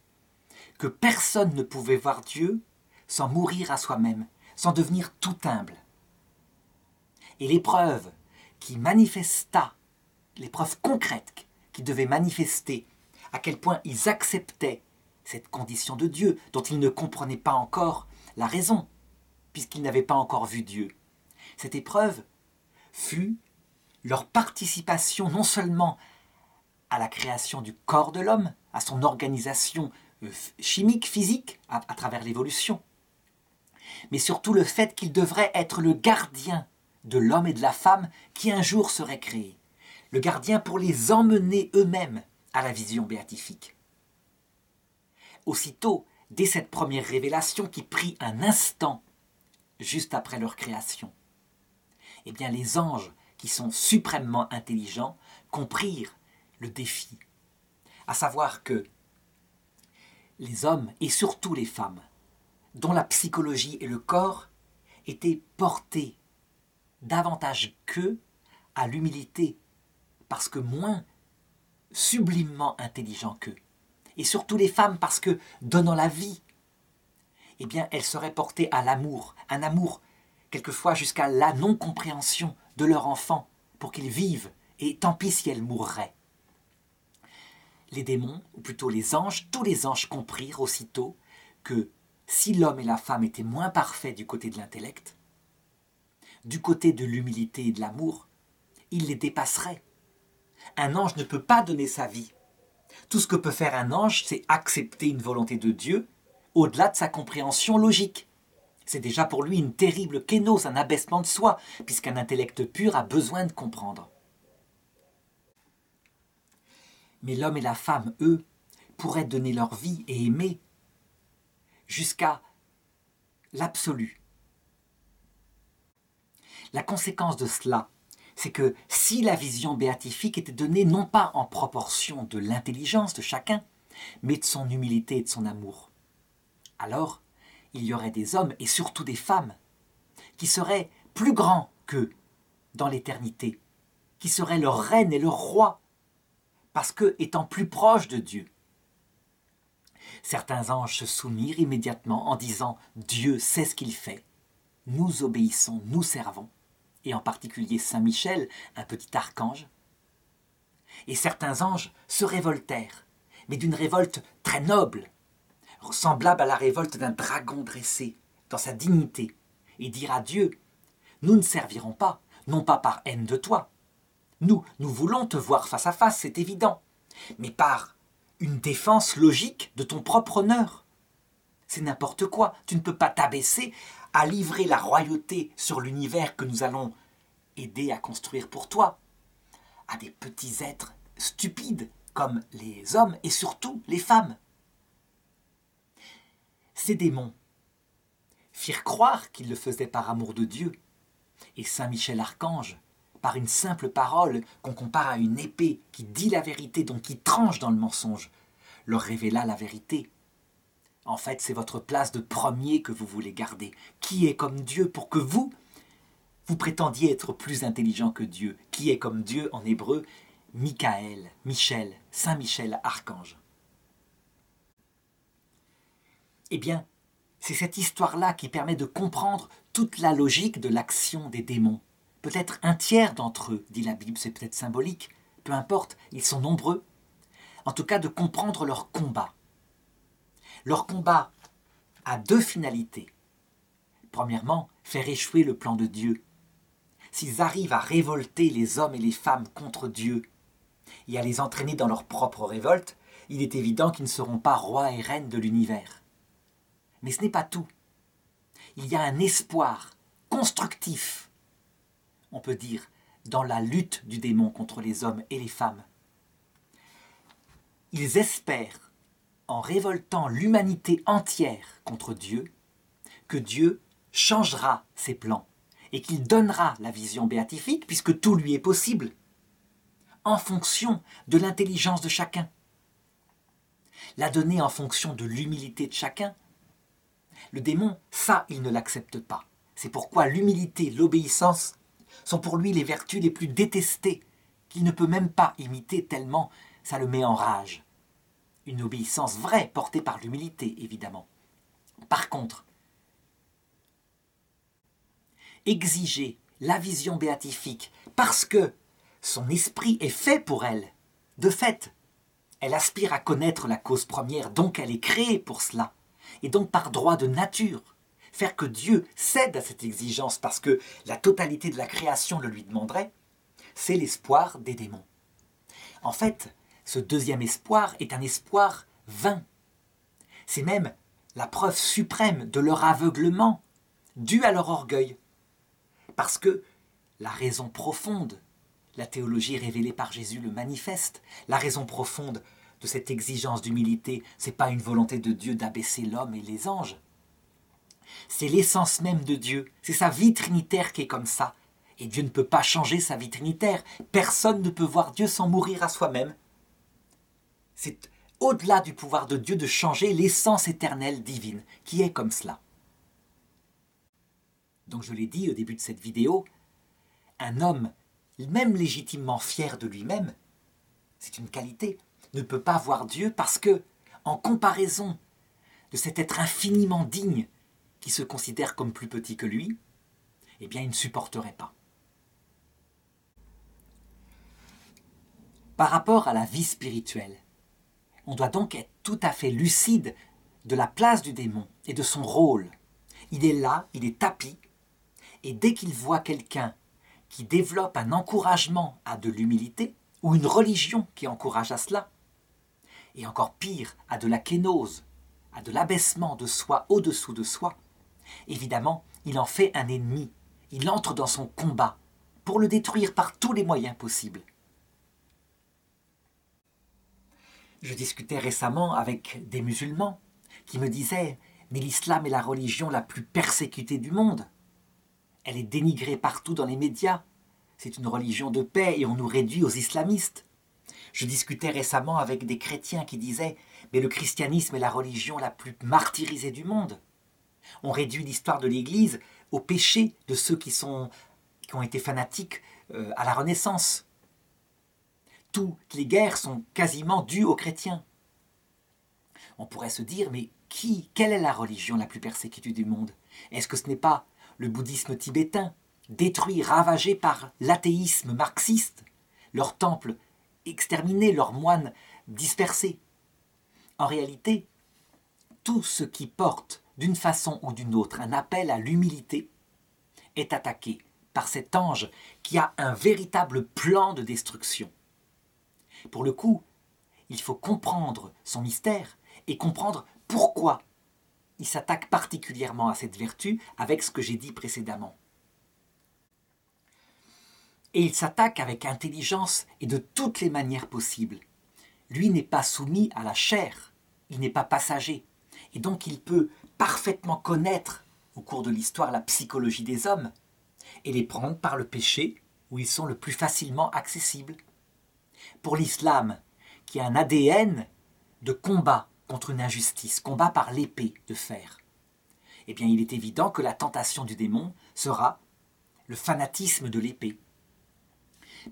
que personne ne pouvait voir Dieu sans mourir à soi-même, sans devenir tout humble. Et l'épreuve qui manifesta, l'épreuve concrète qui devait manifester à quel point ils acceptaient cette condition de Dieu, dont ils ne comprenaient pas encore la raison, puisqu'ils n'avaient pas encore vu Dieu. Cette épreuve fut leur participation non seulement à la création du corps de l'homme, à son organisation chimique, physique, à travers l'évolution, mais surtout le fait qu'ils devraient être le gardien de l'homme et de la femme qui un jour seraient créés, le gardien pour les emmener eux-mêmes à la vision béatifique. Aussitôt, dès cette première révélation qui prit un instant juste après leur création, eh bien les anges, qui sont suprêmement intelligents, comprirent le défi, à savoir que les hommes, et surtout les femmes, dont la psychologie et le corps étaient portés davantage qu'eux à l'humilité, parce que moins sublimement intelligents qu'eux. Et surtout les femmes, parce que, donnant la vie, eh bien, elles seraient portées à l'amour, un amour, quelquefois jusqu'à la non-compréhension de leur enfant, pour qu'ils vivent, et tant pis si elles mourraient. Les démons, ou plutôt les anges, tous les anges comprirent aussitôt que si l'homme et la femme étaient moins parfaits du côté de l'intellect, du côté de l'humilité et de l'amour, ils les dépasseraient. Un ange ne peut pas donner sa vie. Tout ce que peut faire un ange, c'est accepter une volonté de Dieu au-delà de sa compréhension logique. C'est déjà pour lui une terrible kénose, un abaissement de soi, puisqu'un intellect pur a besoin de comprendre. Mais l'homme et la femme, eux, pourraient donner leur vie et aimer jusqu'à l'absolu. La conséquence de cela, c'est que si la vision béatifique était donnée non pas en proportion de l'intelligence de chacun, mais de son humilité et de son amour, alors il y aurait des hommes, et surtout des femmes, qui seraient plus grands qu'eux dans l'éternité, qui seraient leur reine et leur roi, parce que, étant plus proches de Dieu, certains anges se soumirent immédiatement en disant « Dieu sait ce qu'il fait, nous obéissons, nous servons », et en particulier Saint Michel, un petit archange. Et certains anges se révoltèrent, mais d'une révolte très noble, semblable à la révolte d'un dragon dressé dans sa dignité, et dirent à Dieu « Nous ne servirons pas, non pas par haine de toi. Nous voulons te voir face à face, c'est évident, mais par une défense logique de ton propre honneur. C'est n'importe quoi, tu ne peux pas t'abaisser à livrer la royauté sur l'univers que nous allons aider à construire pour toi, à des petits êtres stupides comme les hommes et surtout les femmes. » Ces démons firent croire qu'ils le faisaient par amour de Dieu, et Saint Michel Archange, par une simple parole qu'on compare à une épée qui dit la vérité, donc qui tranche dans le mensonge, leur révéla la vérité. En fait, c'est votre place de premier que vous voulez garder. Qui est comme Dieu pour que vous prétendiez être plus intelligent que Dieu? Qui est comme Dieu en hébreu? Michael, Michel, Saint Michel, Archange. Eh bien, c'est cette histoire-là qui permet de comprendre toute la logique de l'action des démons. Peut-être un tiers d'entre eux, dit la Bible, c'est peut-être symbolique, peu importe, ils sont nombreux. En tout cas, de comprendre leur combat. Leur combat a deux finalités. Premièrement, faire échouer le plan de Dieu. S'ils arrivent à révolter les hommes et les femmes contre Dieu et à les entraîner dans leur propre révolte, il est évident qu'ils ne seront pas rois et reines de l'univers. Mais ce n'est pas tout. Il y a un espoir constructif, on peut dire, dans la lutte du démon contre les hommes et les femmes. Ils espèrent, en révoltant l'humanité entière contre Dieu, que Dieu changera ses plans et qu'il donnera la vision béatifique, puisque tout lui est possible, en fonction de l'intelligence de chacun. La donner en fonction de l'humilité de chacun, le démon, ça, il ne l'accepte pas. C'est pourquoi l'humilité, l'obéissance sont pour lui les vertus les plus détestées, qu'il ne peut même pas imiter tellement ça le met en rage. Une obéissance vraie, portée par l'humilité, évidemment. Par contre, exiger la vision béatifique parce que son esprit est fait pour elle, de fait, elle aspire à connaître la cause première, donc elle est créée pour cela, et donc par droit de nature, faire que Dieu cède à cette exigence parce que la totalité de la création le lui demanderait, c'est l'espoir des démons. En fait, ce deuxième espoir est un espoir vain. C'est même la preuve suprême de leur aveuglement, dû à leur orgueil. Parce que la raison profonde, la théologie révélée par Jésus le manifeste, la raison profonde de cette exigence d'humilité, ce n'est pas une volonté de Dieu d'abaisser l'homme et les anges. C'est l'essence même de Dieu, c'est sa vie trinitaire qui est comme ça. Et Dieu ne peut pas changer sa vie trinitaire. Personne ne peut voir Dieu sans mourir à soi-même. C'est au-delà du pouvoir de Dieu de changer l'essence éternelle divine, qui est comme cela. Donc je l'ai dit au début de cette vidéo, un homme, même légitimement fier de lui-même, c'est une qualité, ne peut pas voir Dieu parce que, en comparaison de cet être infiniment digne qui se considère comme plus petit que lui, eh bien il ne supporterait pas. Par rapport à la vie spirituelle, on doit donc être tout à fait lucide de la place du démon et de son rôle. Il est là, il est tapis, et dès qu'il voit quelqu'un qui développe un encouragement à de l'humilité, ou une religion qui encourage à cela, et encore pire, à de la kénose, à de l'abaissement de soi au-dessous de soi, évidemment, il en fait un ennemi. Il entre dans son combat pour le détruire par tous les moyens possibles. Je discutais récemment avec des musulmans qui me disaient « Mais l'islam est la religion la plus persécutée du monde. Elle est dénigrée partout dans les médias. C'est une religion de paix et on nous réduit aux islamistes. » Je discutais récemment avec des chrétiens qui disaient « Mais le christianisme est la religion la plus martyrisée du monde. On réduit l'histoire de l'Église au péché de ceux qui ont été fanatiques à la Renaissance. Toutes les guerres sont quasiment dues aux chrétiens. » On pourrait se dire, mais quelle est la religion la plus persécutée du monde? Est-ce que ce n'est pas le bouddhisme tibétain, détruit, ravagé par l'athéisme marxiste, leurs temples exterminés, leurs moines dispersés? En réalité, tout ce qui porte d'une façon ou d'une autre un appel à l'humilité est attaqué par cet ange qui a un véritable plan de destruction. Pour le coup, il faut comprendre son mystère et comprendre pourquoi il s'attaque particulièrement à cette vertu avec ce que j'ai dit précédemment. Et il s'attaque avec intelligence et de toutes les manières possibles. Lui n'est pas soumis à la chair, il n'est pas passager, et donc il peut parfaitement connaître au cours de l'histoire la psychologie des hommes et les prendre par le péché où ils sont le plus facilement accessibles. Pour l'islam, qui a un ADN de combat contre une injustice, combat par l'épée de fer, eh bien il est évident que la tentation du démon sera le fanatisme de l'épée.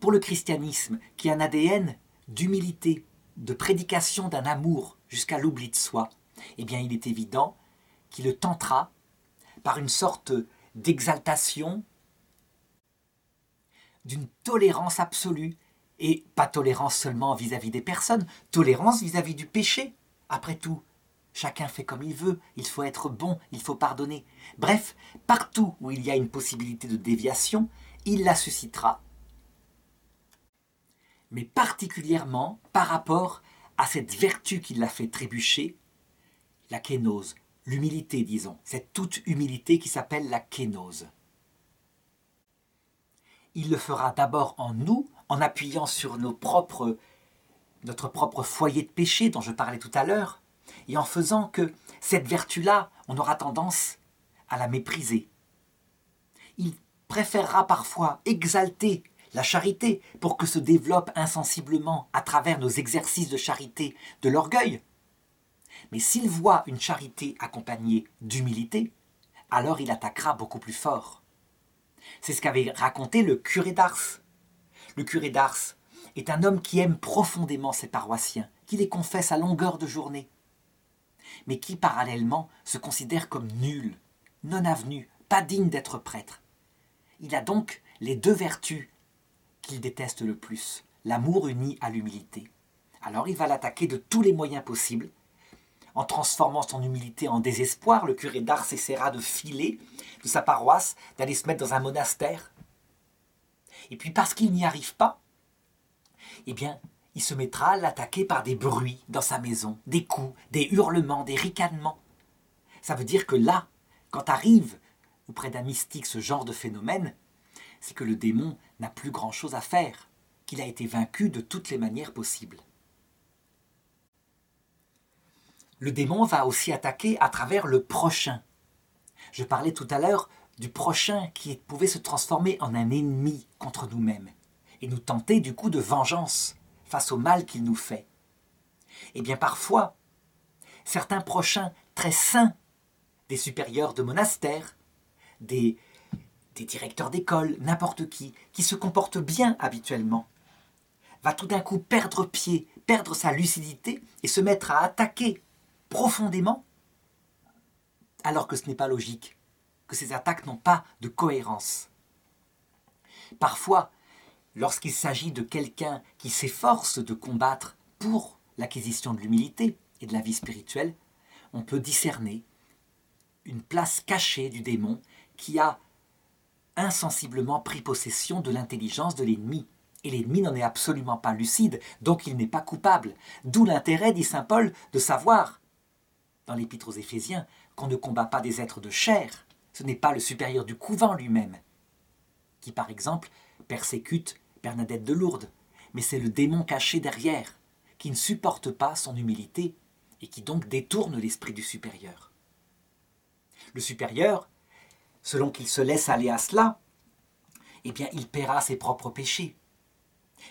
Pour le christianisme, qui a un ADN d'humilité, de prédication d'un amour jusqu'à l'oubli de soi, eh bien il est évident qu'il le tentera par une sorte d'exaltation, d'une tolérance absolue, et pas tolérance seulement vis-à-vis des personnes, tolérance vis-à-vis du péché. Après tout, chacun fait comme il veut, il faut être bon, il faut pardonner. Bref, partout où il y a une possibilité de déviation, il la suscitera. Mais particulièrement par rapport à cette vertu qui l'a fait trébucher, la kénose, l'humilité disons, cette toute humilité qui s'appelle la kénose. Il le fera d'abord en nous, en appuyant sur notre propre foyer de péché dont je parlais tout à l'heure, et en faisant que cette vertu-là, on aura tendance à la mépriser. Il préférera parfois exalter la charité pour que se développe insensiblement à travers nos exercices de charité de l'orgueil. Mais s'il voit une charité accompagnée d'humilité, alors il attaquera beaucoup plus fort. C'est ce qu'avait raconté le curé d'Ars. Le curé d'Ars est un homme qui aime profondément ses paroissiens, qui les confesse à longueur de journée, mais qui parallèlement se considère comme nul, non avenu, pas digne d'être prêtre. Il a donc les deux vertus qu'il déteste le plus, l'amour uni à l'humilité. Alors il va l'attaquer de tous les moyens possibles, en transformant son humilité en désespoir, le curé d'Ars essaiera de filer de sa paroisse, d'aller se mettre dans un monastère. Et puis parce qu'il n'y arrive pas, eh bien, il se mettra à l'attaquer par des bruits dans sa maison, des coups, des hurlements, des ricanements. Ça veut dire que là, quand arrive auprès d'un mystique ce genre de phénomène, c'est que le démon n'a plus grand-chose à faire, qu'il a été vaincu de toutes les manières possibles. Le démon va aussi attaquer à travers le prochain. Je parlais tout à l'heure du prochain qui pouvait se transformer en un ennemi contre nous-mêmes et nous tenter du coup de vengeance face au mal qu'il nous fait. Et bien parfois, certains prochains très saints, des supérieurs de monastères, des directeurs d'école, n'importe qui se comporte bien habituellement, va tout d'un coup perdre pied, perdre sa lucidité et se mettre à attaquer profondément, alors que ce n'est pas logique, que ces attaques n'ont pas de cohérence. Parfois, lorsqu'il s'agit de quelqu'un qui s'efforce de combattre pour l'acquisition de l'humilité et de la vie spirituelle, on peut discerner une place cachée du démon qui a insensiblement pris possession de l'intelligence de l'ennemi. Et l'ennemi n'en est absolument pas lucide, donc il n'est pas coupable. D'où l'intérêt, dit saint Paul, de savoir, dans l'Épître aux Éphésiens, qu'on ne combat pas des êtres de chair. Ce n'est pas le supérieur du couvent lui-même, qui par exemple persécute Bernadette de Lourdes, mais c'est le démon caché derrière, qui ne supporte pas son humilité et qui donc détourne l'esprit du supérieur. Le supérieur, selon qu'il se laisse aller à cela, eh bien il paiera ses propres péchés.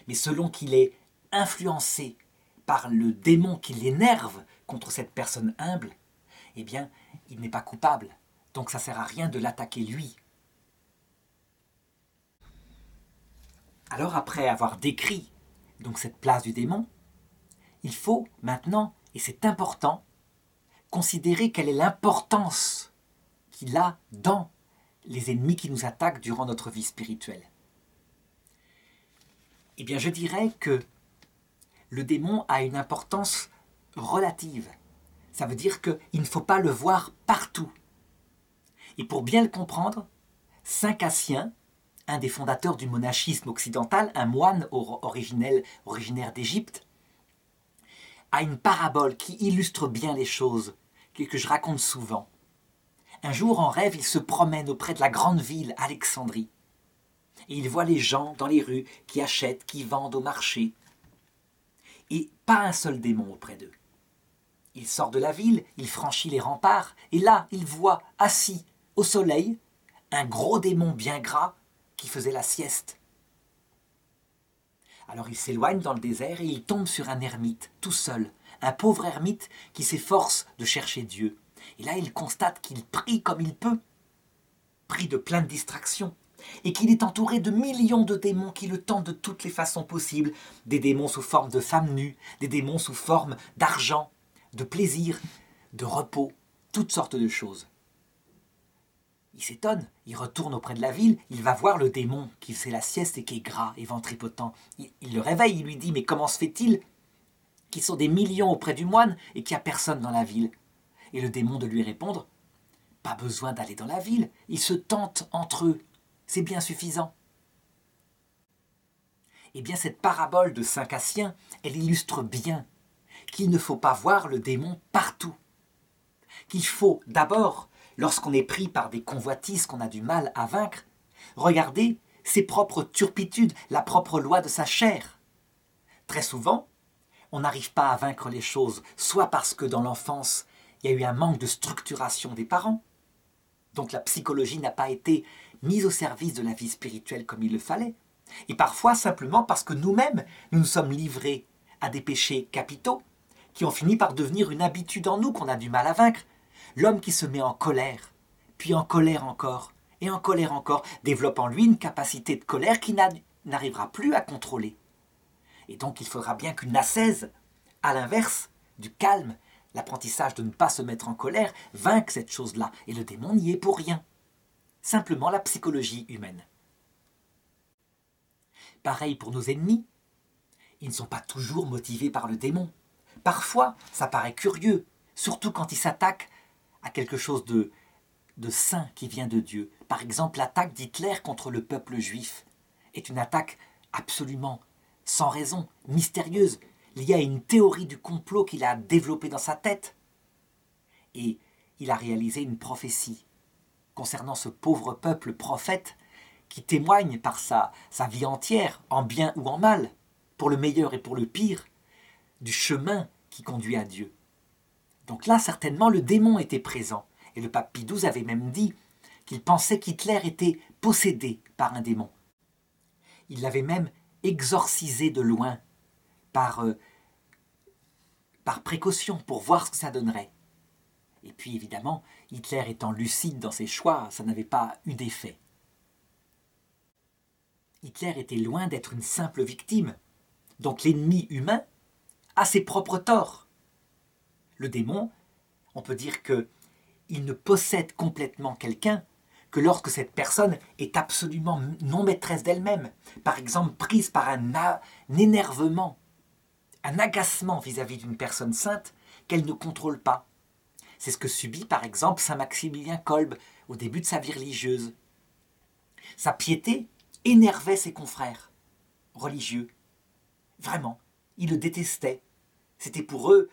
Mais selon qu'il est influencé par le démon qui l'énerve contre cette personne humble, eh bien il n'est pas coupable. Donc ça ne sert à rien de l'attaquer lui. Alors après avoir décrit donc cette place du démon, il faut maintenant, et c'est important, considérer quelle est l'importance qu'il a dans les ennemis qui nous attaquent durant notre vie spirituelle. Eh bien, je dirais que le démon a une importance relative. Ça veut dire qu'il ne faut pas le voir partout. Et pour bien le comprendre, saint Cassien, un des fondateurs du monachisme occidental, un moine originaire d'Égypte, a une parabole qui illustre bien les choses, que je raconte souvent. Un jour, en rêve, il se promène auprès de la grande ville, Alexandrie. Et il voit les gens dans les rues qui achètent, qui vendent au marché. Et pas un seul démon auprès d'eux. Il sort de la ville, il franchit les remparts, et là, il voit, assis au soleil, un gros démon bien gras qui faisait la sieste. Alors il s'éloigne dans le désert et il tombe sur un ermite, tout seul, un pauvre ermite qui s'efforce de chercher Dieu. Et là, il constate qu'il prie comme il peut, pris de plein de distractions, et qu'il est entouré de millions de démons qui le tentent de toutes les façons possibles, des démons sous forme de femmes nues, des démons sous forme d'argent, de plaisir, de repos, toutes sortes de choses. Il s'étonne, il retourne auprès de la ville, il va voir le démon qui fait la sieste et qui est gras et ventripotent. Il le réveille, il lui dit « Mais comment se fait-il qu'ils sont des millions auprès du moine et qu'il n'y a personne dans la ville ?» Et le démon de lui répondre « Pas besoin d'aller dans la ville, ils se tentent entre eux, c'est bien suffisant. » Eh bien cette parabole de saint Cassien, elle illustre bien qu'il ne faut pas voir le démon partout. Qu'il faut d'abord, lorsqu'on est pris par des convoitises qu'on a du mal à vaincre, regarder ses propres turpitudes, la propre loi de sa chair. Très souvent, on n'arrive pas à vaincre les choses, soit parce que dans l'enfance, il y a eu un manque de structuration des parents, donc la psychologie n'a pas été mise au service de la vie spirituelle comme il le fallait, et parfois simplement parce que nous-mêmes, nous nous sommes livrés à des péchés capitaux qui ont fini par devenir une habitude en nous qu'on a du mal à vaincre. L'homme qui se met en colère, puis en colère encore, et en colère encore, développe en lui une capacité de colère qu'il n'arrivera plus à contrôler. Et donc il faudra bien qu'une ascèse, à l'inverse, du calme, l'apprentissage de ne pas se mettre en colère, vainque cette chose-là. Et le démon n'y est pour rien. Simplement la psychologie humaine. Pareil pour nos ennemis. Ils ne sont pas toujours motivés par le démon. Parfois, ça paraît curieux. surtout quand il s'attaque à quelque chose de saint qui vient de Dieu. Par exemple, l'attaque d'Hitler contre le peuple juif est une attaque absolument sans raison, mystérieuse, liée à une théorie du complot qu'il a développée dans sa tête. Et il a réalisé une prophétie concernant ce pauvre peuple prophète qui témoigne par sa vie entière, en bien ou en mal, pour le meilleur et pour le pire, du chemin qui conduit à Dieu. Donc là, certainement, le démon était présent. Et le pape Pie XII avait même dit qu'il pensait qu'Hitler était possédé par un démon. Il l'avait même exorcisé de loin, par précaution, pour voir ce que ça donnerait. Et puis évidemment, Hitler étant lucide dans ses choix, ça n'avait pas eu d'effet. Hitler était loin d'être une simple victime. Donc l'ennemi humain a ses propres torts. Le démon, on peut dire qu'il ne possède complètement quelqu'un que lorsque cette personne est absolument non maîtresse d'elle-même. Par exemple, prise par un énervement, un agacement vis-à-vis d'une personne sainte qu'elle ne contrôle pas. C'est ce que subit par exemple saint Maximilien Kolbe au début de sa vie religieuse. Sa piété énervait ses confrères religieux. Vraiment, ils le détestaient. C'était pour eux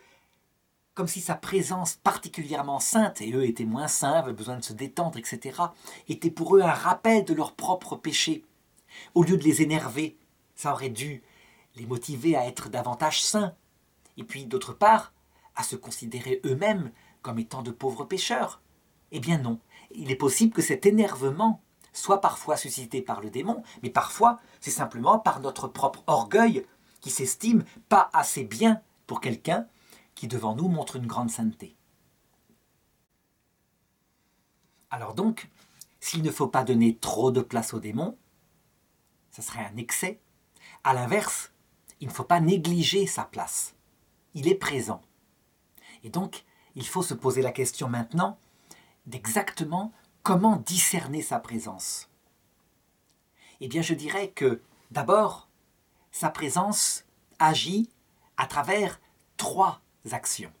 comme si sa présence particulièrement sainte, et eux étaient moins saints, avaient besoin de se détendre, etc., était pour eux un rappel de leurs propres péchés. Au lieu de les énerver, ça aurait dû les motiver à être davantage saints. Et puis, d'autre part, à se considérer eux-mêmes comme étant de pauvres pécheurs. Eh bien non, il est possible que cet énervement soit parfois suscité par le démon, mais parfois c'est simplement par notre propre orgueil qui s'estime pas assez bien pour quelqu'un qui devant nous montre une grande sainteté. Alors donc, s'il ne faut pas donner trop de place au démon, ça serait un excès. À l'inverse, il ne faut pas négliger sa place. Il est présent. Et donc, il faut se poser la question maintenant d'exactement comment discerner sa présence. Eh bien, je dirais que, d'abord, sa présence agit à travers 3 actions.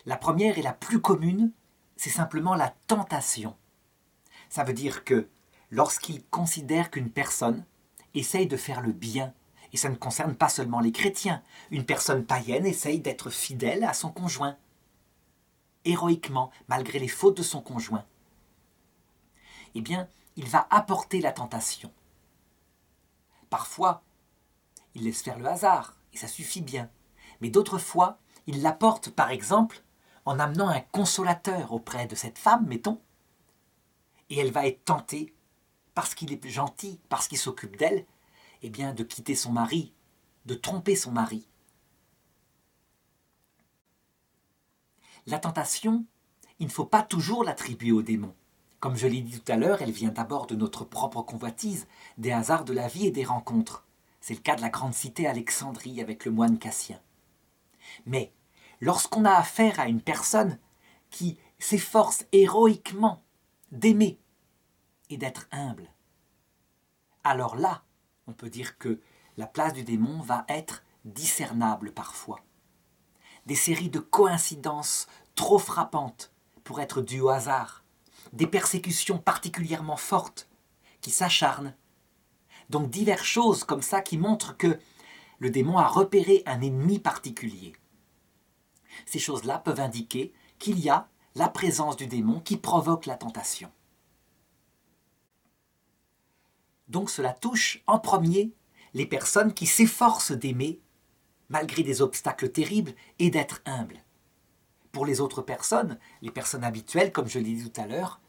La première et la plus commune, c'est simplement la tentation. Ça veut dire que lorsqu'il considère qu'une personne essaye de faire le bien, et ça ne concerne pas seulement les chrétiens, une personne païenne essaye d'être fidèle à son conjoint, héroïquement, malgré les fautes de son conjoint, eh bien, il va apporter la tentation. Parfois, il laisse faire le hasard, et ça suffit bien. Mais d'autres fois, il l'apporte, par exemple, en amenant un consolateur auprès de cette femme, mettons, et elle va être tentée, parce qu'il est gentil, parce qu'il s'occupe d'elle, eh bien, de quitter son mari, de tromper son mari. La tentation, il ne faut pas toujours l'attribuer au démon. Comme je l'ai dit tout à l'heure, elle vient d'abord de notre propre convoitise, des hasards de la vie et des rencontres. C'est le cas de la grande cité Alexandrie avec le moine Cassien. Mais lorsqu'on a affaire à une personne qui s'efforce héroïquement d'aimer et d'être humble, alors là, on peut dire que la place du démon va être discernable parfois. Des séries de coïncidences trop frappantes pour être dues au hasard, des persécutions particulièrement fortes qui s'acharnent. Donc diverses choses comme ça qui montrent que le démon a repéré un ennemi particulier. Ces choses-là peuvent indiquer qu'il y a la présence du démon qui provoque la tentation. Donc cela touche en premier les personnes qui s'efforcent d'aimer malgré des obstacles terribles et d'être humbles. Pour les autres personnes, les personnes habituelles, comme je l'ai dit tout à l'heure,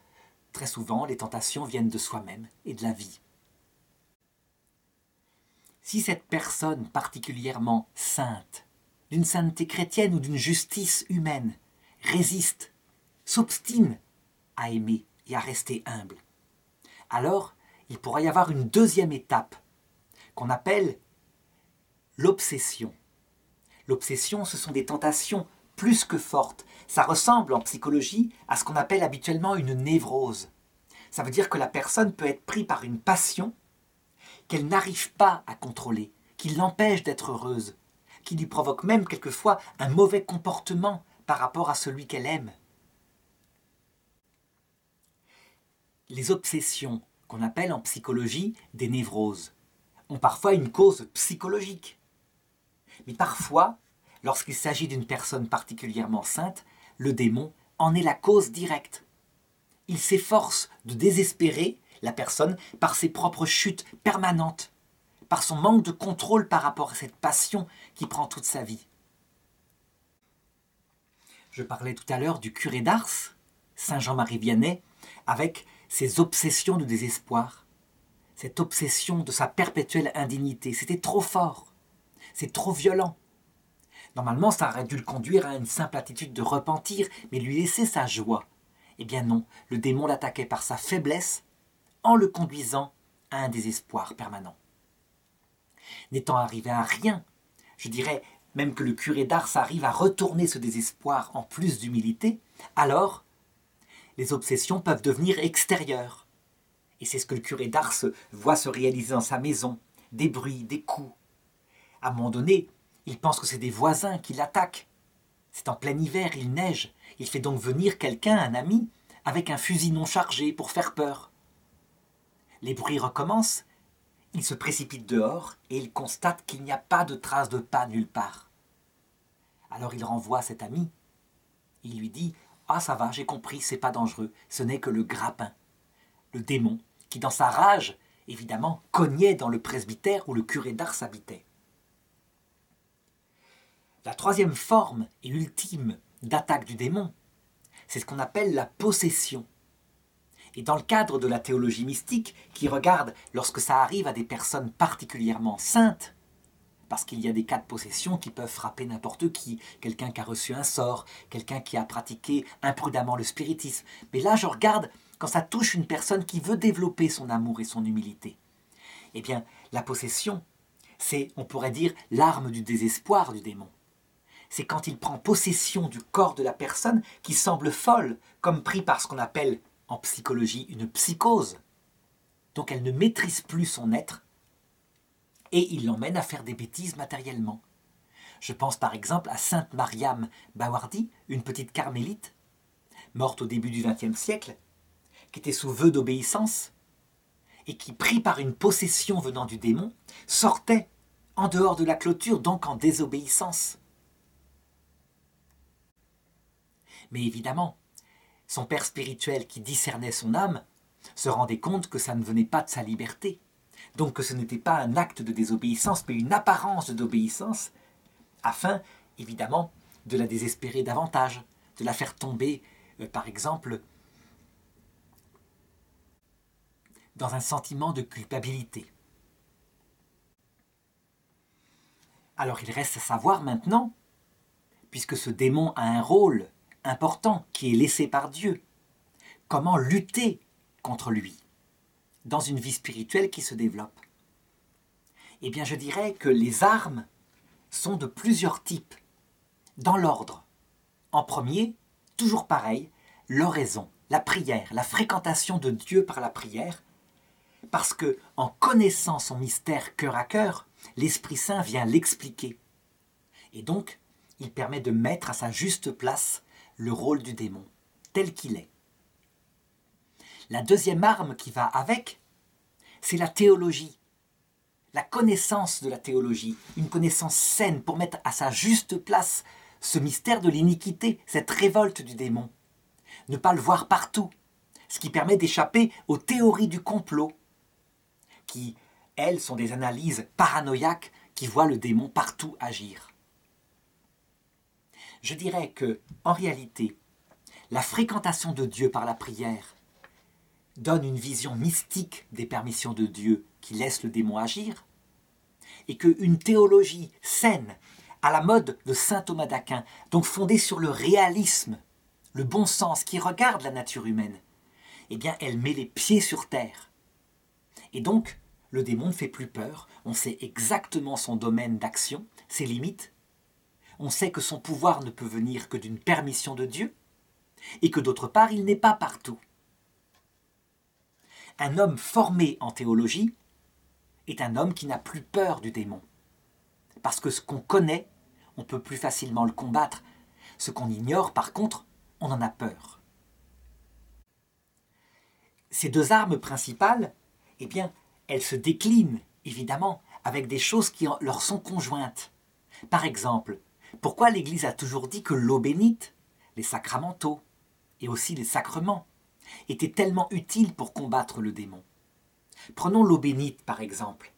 très souvent les tentations viennent de soi-même et de la vie. Si cette personne particulièrement sainte, d'une sainteté chrétienne ou d'une justice humaine, résiste, s'obstine à aimer et à rester humble, alors il pourra y avoir une deuxième étape qu'on appelle l'obsession. L'obsession, ce sont des tentations plus que fortes. Ça ressemble en psychologie à ce qu'on appelle habituellement une névrose. Ça veut dire que la personne peut être prise par une passion qu'elle n'arrive pas à contrôler, qui l'empêche d'être heureuse, qui lui provoque même quelquefois un mauvais comportement par rapport à celui qu'elle aime. Les obsessions, qu'on appelle en psychologie des névroses, ont parfois une cause psychologique. Mais parfois, lorsqu'il s'agit d'une personne particulièrement sainte, le démon en est la cause directe. Il s'efforce de désespérer la personne par ses propres chutes permanentes, par son manque de contrôle par rapport à cette passion qui prend toute sa vie. Je parlais tout à l'heure du curé d'Ars, Saint Jean-Marie Vianney, avec ses obsessions de désespoir, cette obsession de sa perpétuelle indignité. C'était trop fort, c'est trop violent. Normalement, ça aurait dû le conduire à une simple attitude de repentir, mais lui laisser sa joie. Eh bien non, le démon l'attaquait par sa faiblesse, en le conduisant à un désespoir permanent. N'étant arrivé à rien, je dirais même que le curé d'Ars arrive à retourner ce désespoir en plus d'humilité, alors les obsessions peuvent devenir extérieures. Et c'est ce que le curé d'Ars voit se réaliser dans sa maison, des bruits, des coups. À un moment donné, il pense que c'est des voisins qui l'attaquent. C'est en plein hiver, il neige. Il fait donc venir quelqu'un, un ami, avec un fusil non chargé pour faire peur. Les bruits recommencent, il se précipite dehors et il constate qu'il n'y a pas de trace de pas nulle part. Alors il renvoie cet ami. Il lui dit « Ah ça va, j'ai compris, c'est pas dangereux, ce n'est que le grappin. » Le démon qui, dans sa rage, évidemment, cognait dans le presbytère où le curé d'Ars habitait. La troisième forme et ultime d'attaque du démon, c'est ce qu'on appelle la possession. Et dans le cadre de la théologie mystique, qui regarde lorsque ça arrive à des personnes particulièrement saintes, parce qu'il y a des cas de possession qui peuvent frapper n'importe qui, quelqu'un qui a reçu un sort, quelqu'un qui a pratiqué imprudemment le spiritisme. Mais là, je regarde quand ça touche une personne qui veut développer son amour et son humilité. Eh bien, la possession, c'est, on pourrait dire, l'arme du désespoir du démon. C'est quand il prend possession du corps de la personne qui semble folle, comme pris par ce qu'on appelle en psychologie une psychose. Donc elle ne maîtrise plus son être et il l'emmène à faire des bêtises matériellement. Je pense par exemple à Sainte Mariam Bawardi, une petite carmélite, morte au début du XXe siècle, qui était sous vœu d'obéissance et qui, pris par une possession venant du démon, sortait en dehors de la clôture, donc en désobéissance. Mais évidemment, son père spirituel qui discernait son âme se rendait compte que ça ne venait pas de sa liberté, donc que ce n'était pas un acte de désobéissance, mais une apparence d'obéissance, afin, évidemment, de la désespérer davantage, de la faire tomber, par exemple, dans un sentiment de culpabilité. Alors il reste à savoir maintenant, puisque ce démon a un rôle important qui est laissé par Dieu, comment lutter contre lui dans une vie spirituelle qui se développe. Eh bien je dirais que les armes sont de plusieurs types, dans l'ordre. En premier, toujours pareil, l'oraison, la prière, la fréquentation de Dieu par la prière, parce que en connaissant son mystère cœur à cœur, l'Esprit Saint vient l'expliquer. Et donc, il permet de mettre à sa juste place le rôle du démon, tel qu'il est. La deuxième arme qui va avec, c'est la théologie, la connaissance de la théologie, une connaissance saine pour mettre à sa juste place ce mystère de l'iniquité, cette révolte du démon. Ne pas le voir partout, ce qui permet d'échapper aux théories du complot, qui, elles, sont des analyses paranoïaques qui voient le démon partout agir. Je dirais que, en réalité, la fréquentation de Dieu par la prière donne une vision mystique des permissions de Dieu qui laisse le démon agir, et qu'une théologie saine, à la mode de saint Thomas d'Aquin, donc fondée sur le réalisme, le bon sens qui regarde la nature humaine, eh bien elle met les pieds sur terre. Et donc, le démon ne fait plus peur, on sait exactement son domaine d'action, ses limites, on sait que son pouvoir ne peut venir que d'une permission de Dieu, et que d'autre part, il n'est pas partout. Un homme formé en théologie est un homme qui n'a plus peur du démon. Parce que ce qu'on connaît, on peut plus facilement le combattre. Ce qu'on ignore, par contre, on en a peur. Ces deux armes principales, eh bien, elles se déclinent, évidemment, avec des choses qui leur sont conjointes. Par exemple, pourquoi l'Église a toujours dit que l'eau bénite, les sacramentaux et aussi les sacrements étaient tellement utiles pour combattre le démon? Prenons l'eau bénite, par exemple.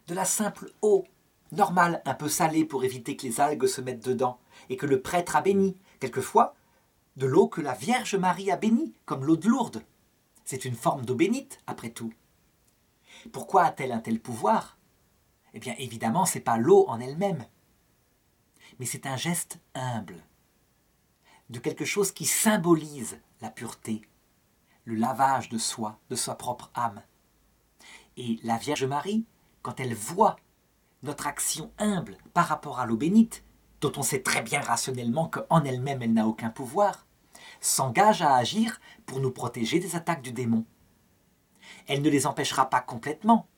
De la simple eau, normale, un peu salée pour éviter que les algues se mettent dedans et que le prêtre a béni. Quelquefois, de l'eau que la Vierge Marie a bénie, comme l'eau de Lourdes. C'est une forme d'eau bénite, après tout. Pourquoi a-t-elle un tel pouvoir? Eh bien, évidemment, ce n'est pas l'eau en elle-même, mais c'est un geste humble, de quelque chose qui symbolise la pureté, le lavage de soi, de sa propre âme. Et la Vierge Marie, quand elle voit notre action humble par rapport à l'eau bénite, dont on sait très bien rationnellement qu'en elle-même elle n'a aucun pouvoir, s'engage à agir pour nous protéger des attaques du démon. Elle ne les empêchera pas complètement,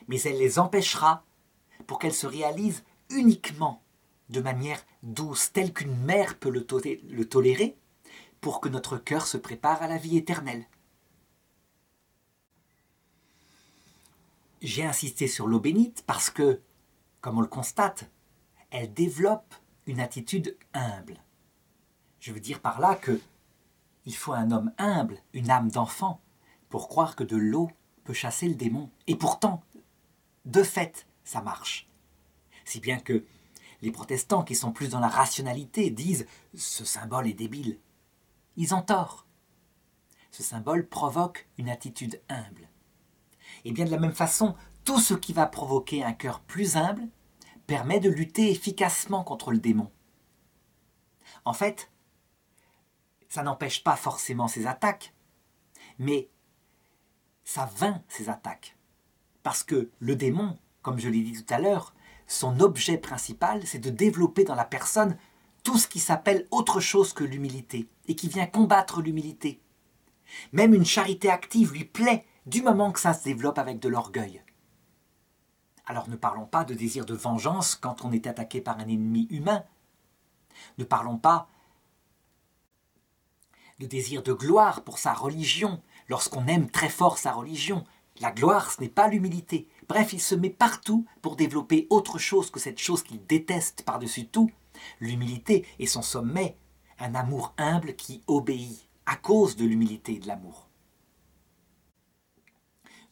mais elle les empêchera pour qu'elles se réalisent uniquement de manière douce, telle qu'une mère peut le tolérer, pour que notre cœur se prépare à la vie éternelle. J'ai insisté sur l'eau bénite parce que, comme on le constate, elle développe une attitude humble. Je veux dire par là que il faut un homme humble, une âme d'enfant, pour croire que de l'eau peut chasser le démon. Et pourtant, de fait, ça marche. Si bien que les protestants qui sont plus dans la rationalité disent « ce symbole est débile ». Ils ont tort. Ce symbole provoque une attitude humble. Et bien de la même façon, tout ce qui va provoquer un cœur plus humble permet de lutter efficacement contre le démon. En fait, ça n'empêche pas forcément ses attaques, mais ça vainc ses attaques. Parce que le démon, comme je l'ai dit tout à l'heure, son objet principal, c'est de développer dans la personne tout ce qui s'appelle autre chose que l'humilité, et qui vient combattre l'humilité. Même une charité active lui plaît du moment que ça se développe avec de l'orgueil. Alors ne parlons pas de désir de vengeance quand on est attaqué par un ennemi humain. Ne parlons pas de désir de gloire pour sa religion, lorsqu'on aime très fort sa religion. La gloire, ce n'est pas l'humilité. Bref, il se met partout pour développer autre chose que cette chose qu'il déteste par-dessus tout, l'humilité et son sommet, un amour humble qui obéit à cause de l'humilité et de l'amour.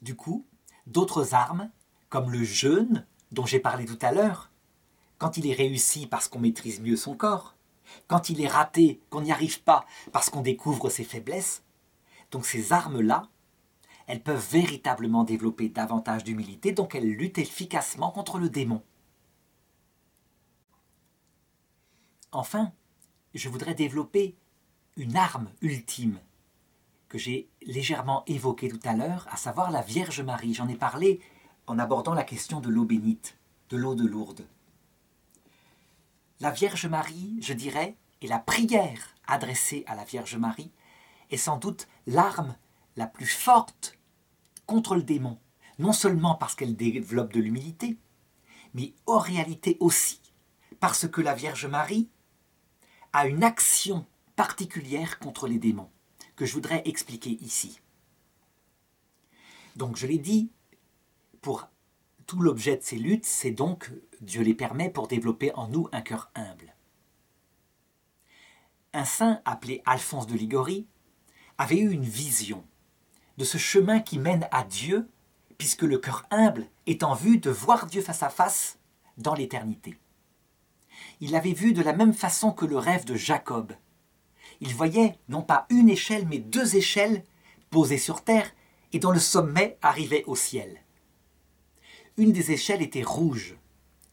Du coup, d'autres armes, comme le jeûne, dont j'ai parlé tout à l'heure, quand il est réussi parce qu'on maîtrise mieux son corps, quand il est raté, qu'on n'y arrive pas parce qu'on découvre ses faiblesses, donc ces armes-là, elles peuvent véritablement développer davantage d'humilité, donc elles luttent efficacement contre le démon. Enfin, je voudrais développer une arme ultime que j'ai légèrement évoquée tout à l'heure, à savoir la Vierge Marie. J'en ai parlé en abordant la question de l'eau bénite, de l'eau de Lourdes. La Vierge Marie, je dirais, et la prière adressée à la Vierge Marie est sans doute l'arme la plus forte contre le démon, non seulement parce qu'elle développe de l'humilité, mais en réalité aussi parce que la Vierge Marie a une action particulière contre les démons, que je voudrais expliquer ici. Donc je l'ai dit, pour tout l'objet de ces luttes, c'est donc, Dieu les permet, pour développer en nous un cœur humble. Un saint appelé Alphonse de Liguori avait eu une vision de ce chemin qui mène à Dieu, puisque le cœur humble est en vue de voir Dieu face à face dans l'éternité. Il l'avait vu de la même façon que le rêve de Jacob. Il voyait non pas une échelle, mais deux échelles posées sur terre et dont le sommet arrivait au ciel. Une des échelles était rouge,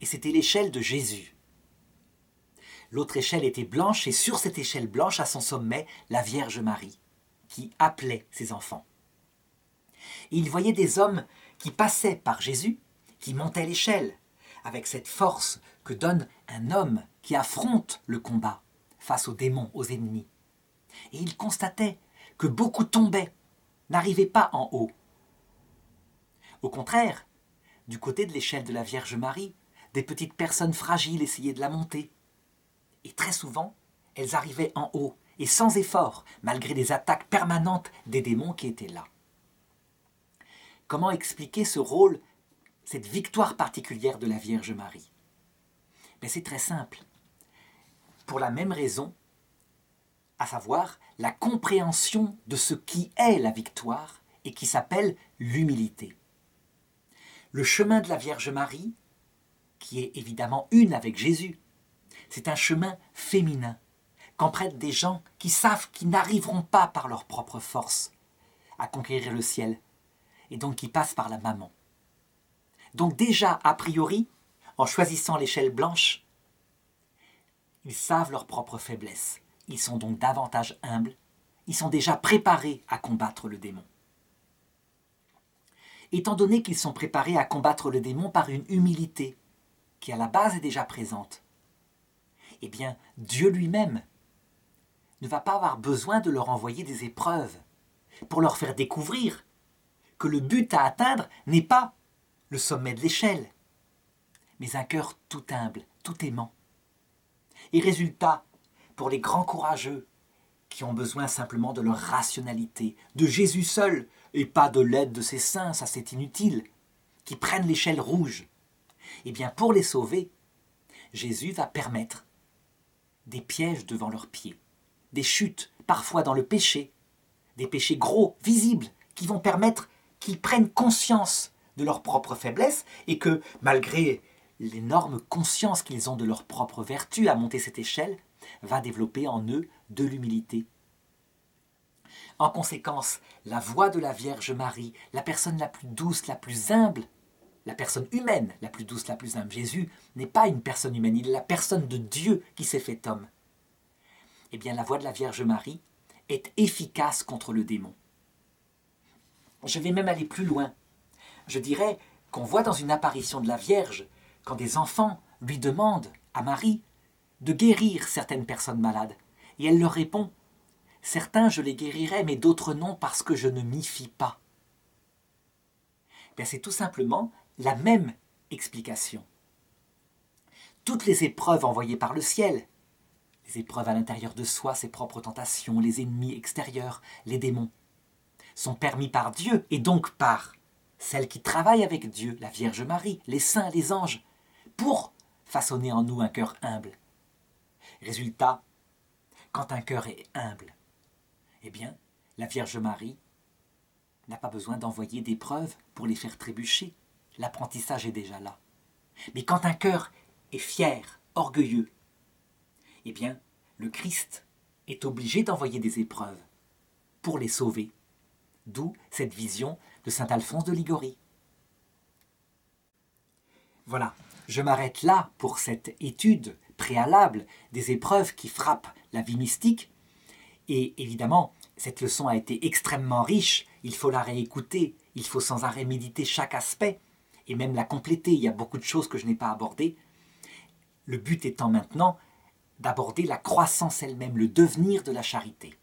et c'était l'échelle de Jésus. L'autre échelle était blanche, et sur cette échelle blanche, à son sommet, la Vierge Marie, qui appelait ses enfants. Et il voyait des hommes qui passaient par Jésus, qui montaient l'échelle, avec cette force que donne un homme qui affronte le combat face aux démons, aux ennemis. Et il constatait que beaucoup tombaient, n'arrivaient pas en haut. Au contraire, du côté de l'échelle de la Vierge Marie, des petites personnes fragiles essayaient de la monter. Et très souvent, elles arrivaient en haut et sans effort, malgré les attaques permanentes des démons qui étaient là. Comment expliquer ce rôle, cette victoire particulière de la Vierge Marie? Mais c'est très simple. Pour la même raison, à savoir la compréhension de ce qui est la victoire et qui s'appelle l'humilité. Le chemin de la Vierge Marie, qui est évidemment une avec Jésus, c'est un chemin féminin qu'empruntent des gens qui savent qu'ils n'arriveront pas par leur propre force à conquérir le ciel, et donc qui passent par la maman. Donc déjà, a priori, en choisissant l'échelle blanche, ils savent leur propre faiblesse. Ils sont donc davantage humbles, ils sont déjà préparés à combattre le démon. Étant donné qu'ils sont préparés à combattre le démon par une humilité qui à la base est déjà présente, eh bien Dieu lui-même ne va pas avoir besoin de leur envoyer des épreuves pour leur faire découvrir que le but à atteindre n'est pas le sommet de l'échelle, mais un cœur tout humble, tout aimant. Et résultat, pour les grands courageux qui ont besoin simplement de leur rationalité, de Jésus seul, et pas de l'aide de ses saints, ça c'est inutile, qui prennent l'échelle rouge, eh bien pour les sauver, Jésus va permettre des pièges devant leurs pieds, des chutes, parfois dans le péché, des péchés gros, visibles, qui vont permettre qu'ils prennent conscience de leur propre faiblesse et que, malgré l'énorme conscience qu'ils ont de leur propre vertu à monter cette échelle, va développer en eux de l'humilité. En conséquence, la voix de la Vierge Marie, la personne la plus douce, la plus humble, la personne humaine, la plus douce, la plus humble, Jésus n'est pas une personne humaine, il est la personne de Dieu qui s'est fait homme. Eh bien, la voix de la Vierge Marie est efficace contre le démon. Je vais même aller plus loin. Je dirais qu'on voit dans une apparition de la Vierge, quand des enfants lui demandent à Marie de guérir certaines personnes malades. Et elle leur répond « Certains je les guérirai, mais d'autres non, parce que je ne m'y fie pas. » C'est tout simplement la même explication. Toutes les épreuves envoyées par le ciel, les épreuves à l'intérieur de soi, ses propres tentations, les ennemis extérieurs, les démons, sont permis par Dieu et donc par celle qui travaille avec Dieu, la Vierge Marie, les saints, les anges, pour façonner en nous un cœur humble. Résultat, quand un cœur est humble, eh bien, la Vierge Marie n'a pas besoin d'envoyer d'épreuves pour les faire trébucher. L'apprentissage est déjà là. Mais quand un cœur est fier, orgueilleux, eh bien, le Christ est obligé d'envoyer des épreuves pour les sauver. D'où cette vision de saint Alphonse de Liguori. Voilà, je m'arrête là pour cette étude préalable des épreuves qui frappent la vie mystique. Et évidemment, cette leçon a été extrêmement riche, il faut la réécouter, il faut sans arrêt méditer chaque aspect, et même la compléter, il y a beaucoup de choses que je n'ai pas abordées. Le but étant maintenant d'aborder la croissance elle-même, le devenir de la charité.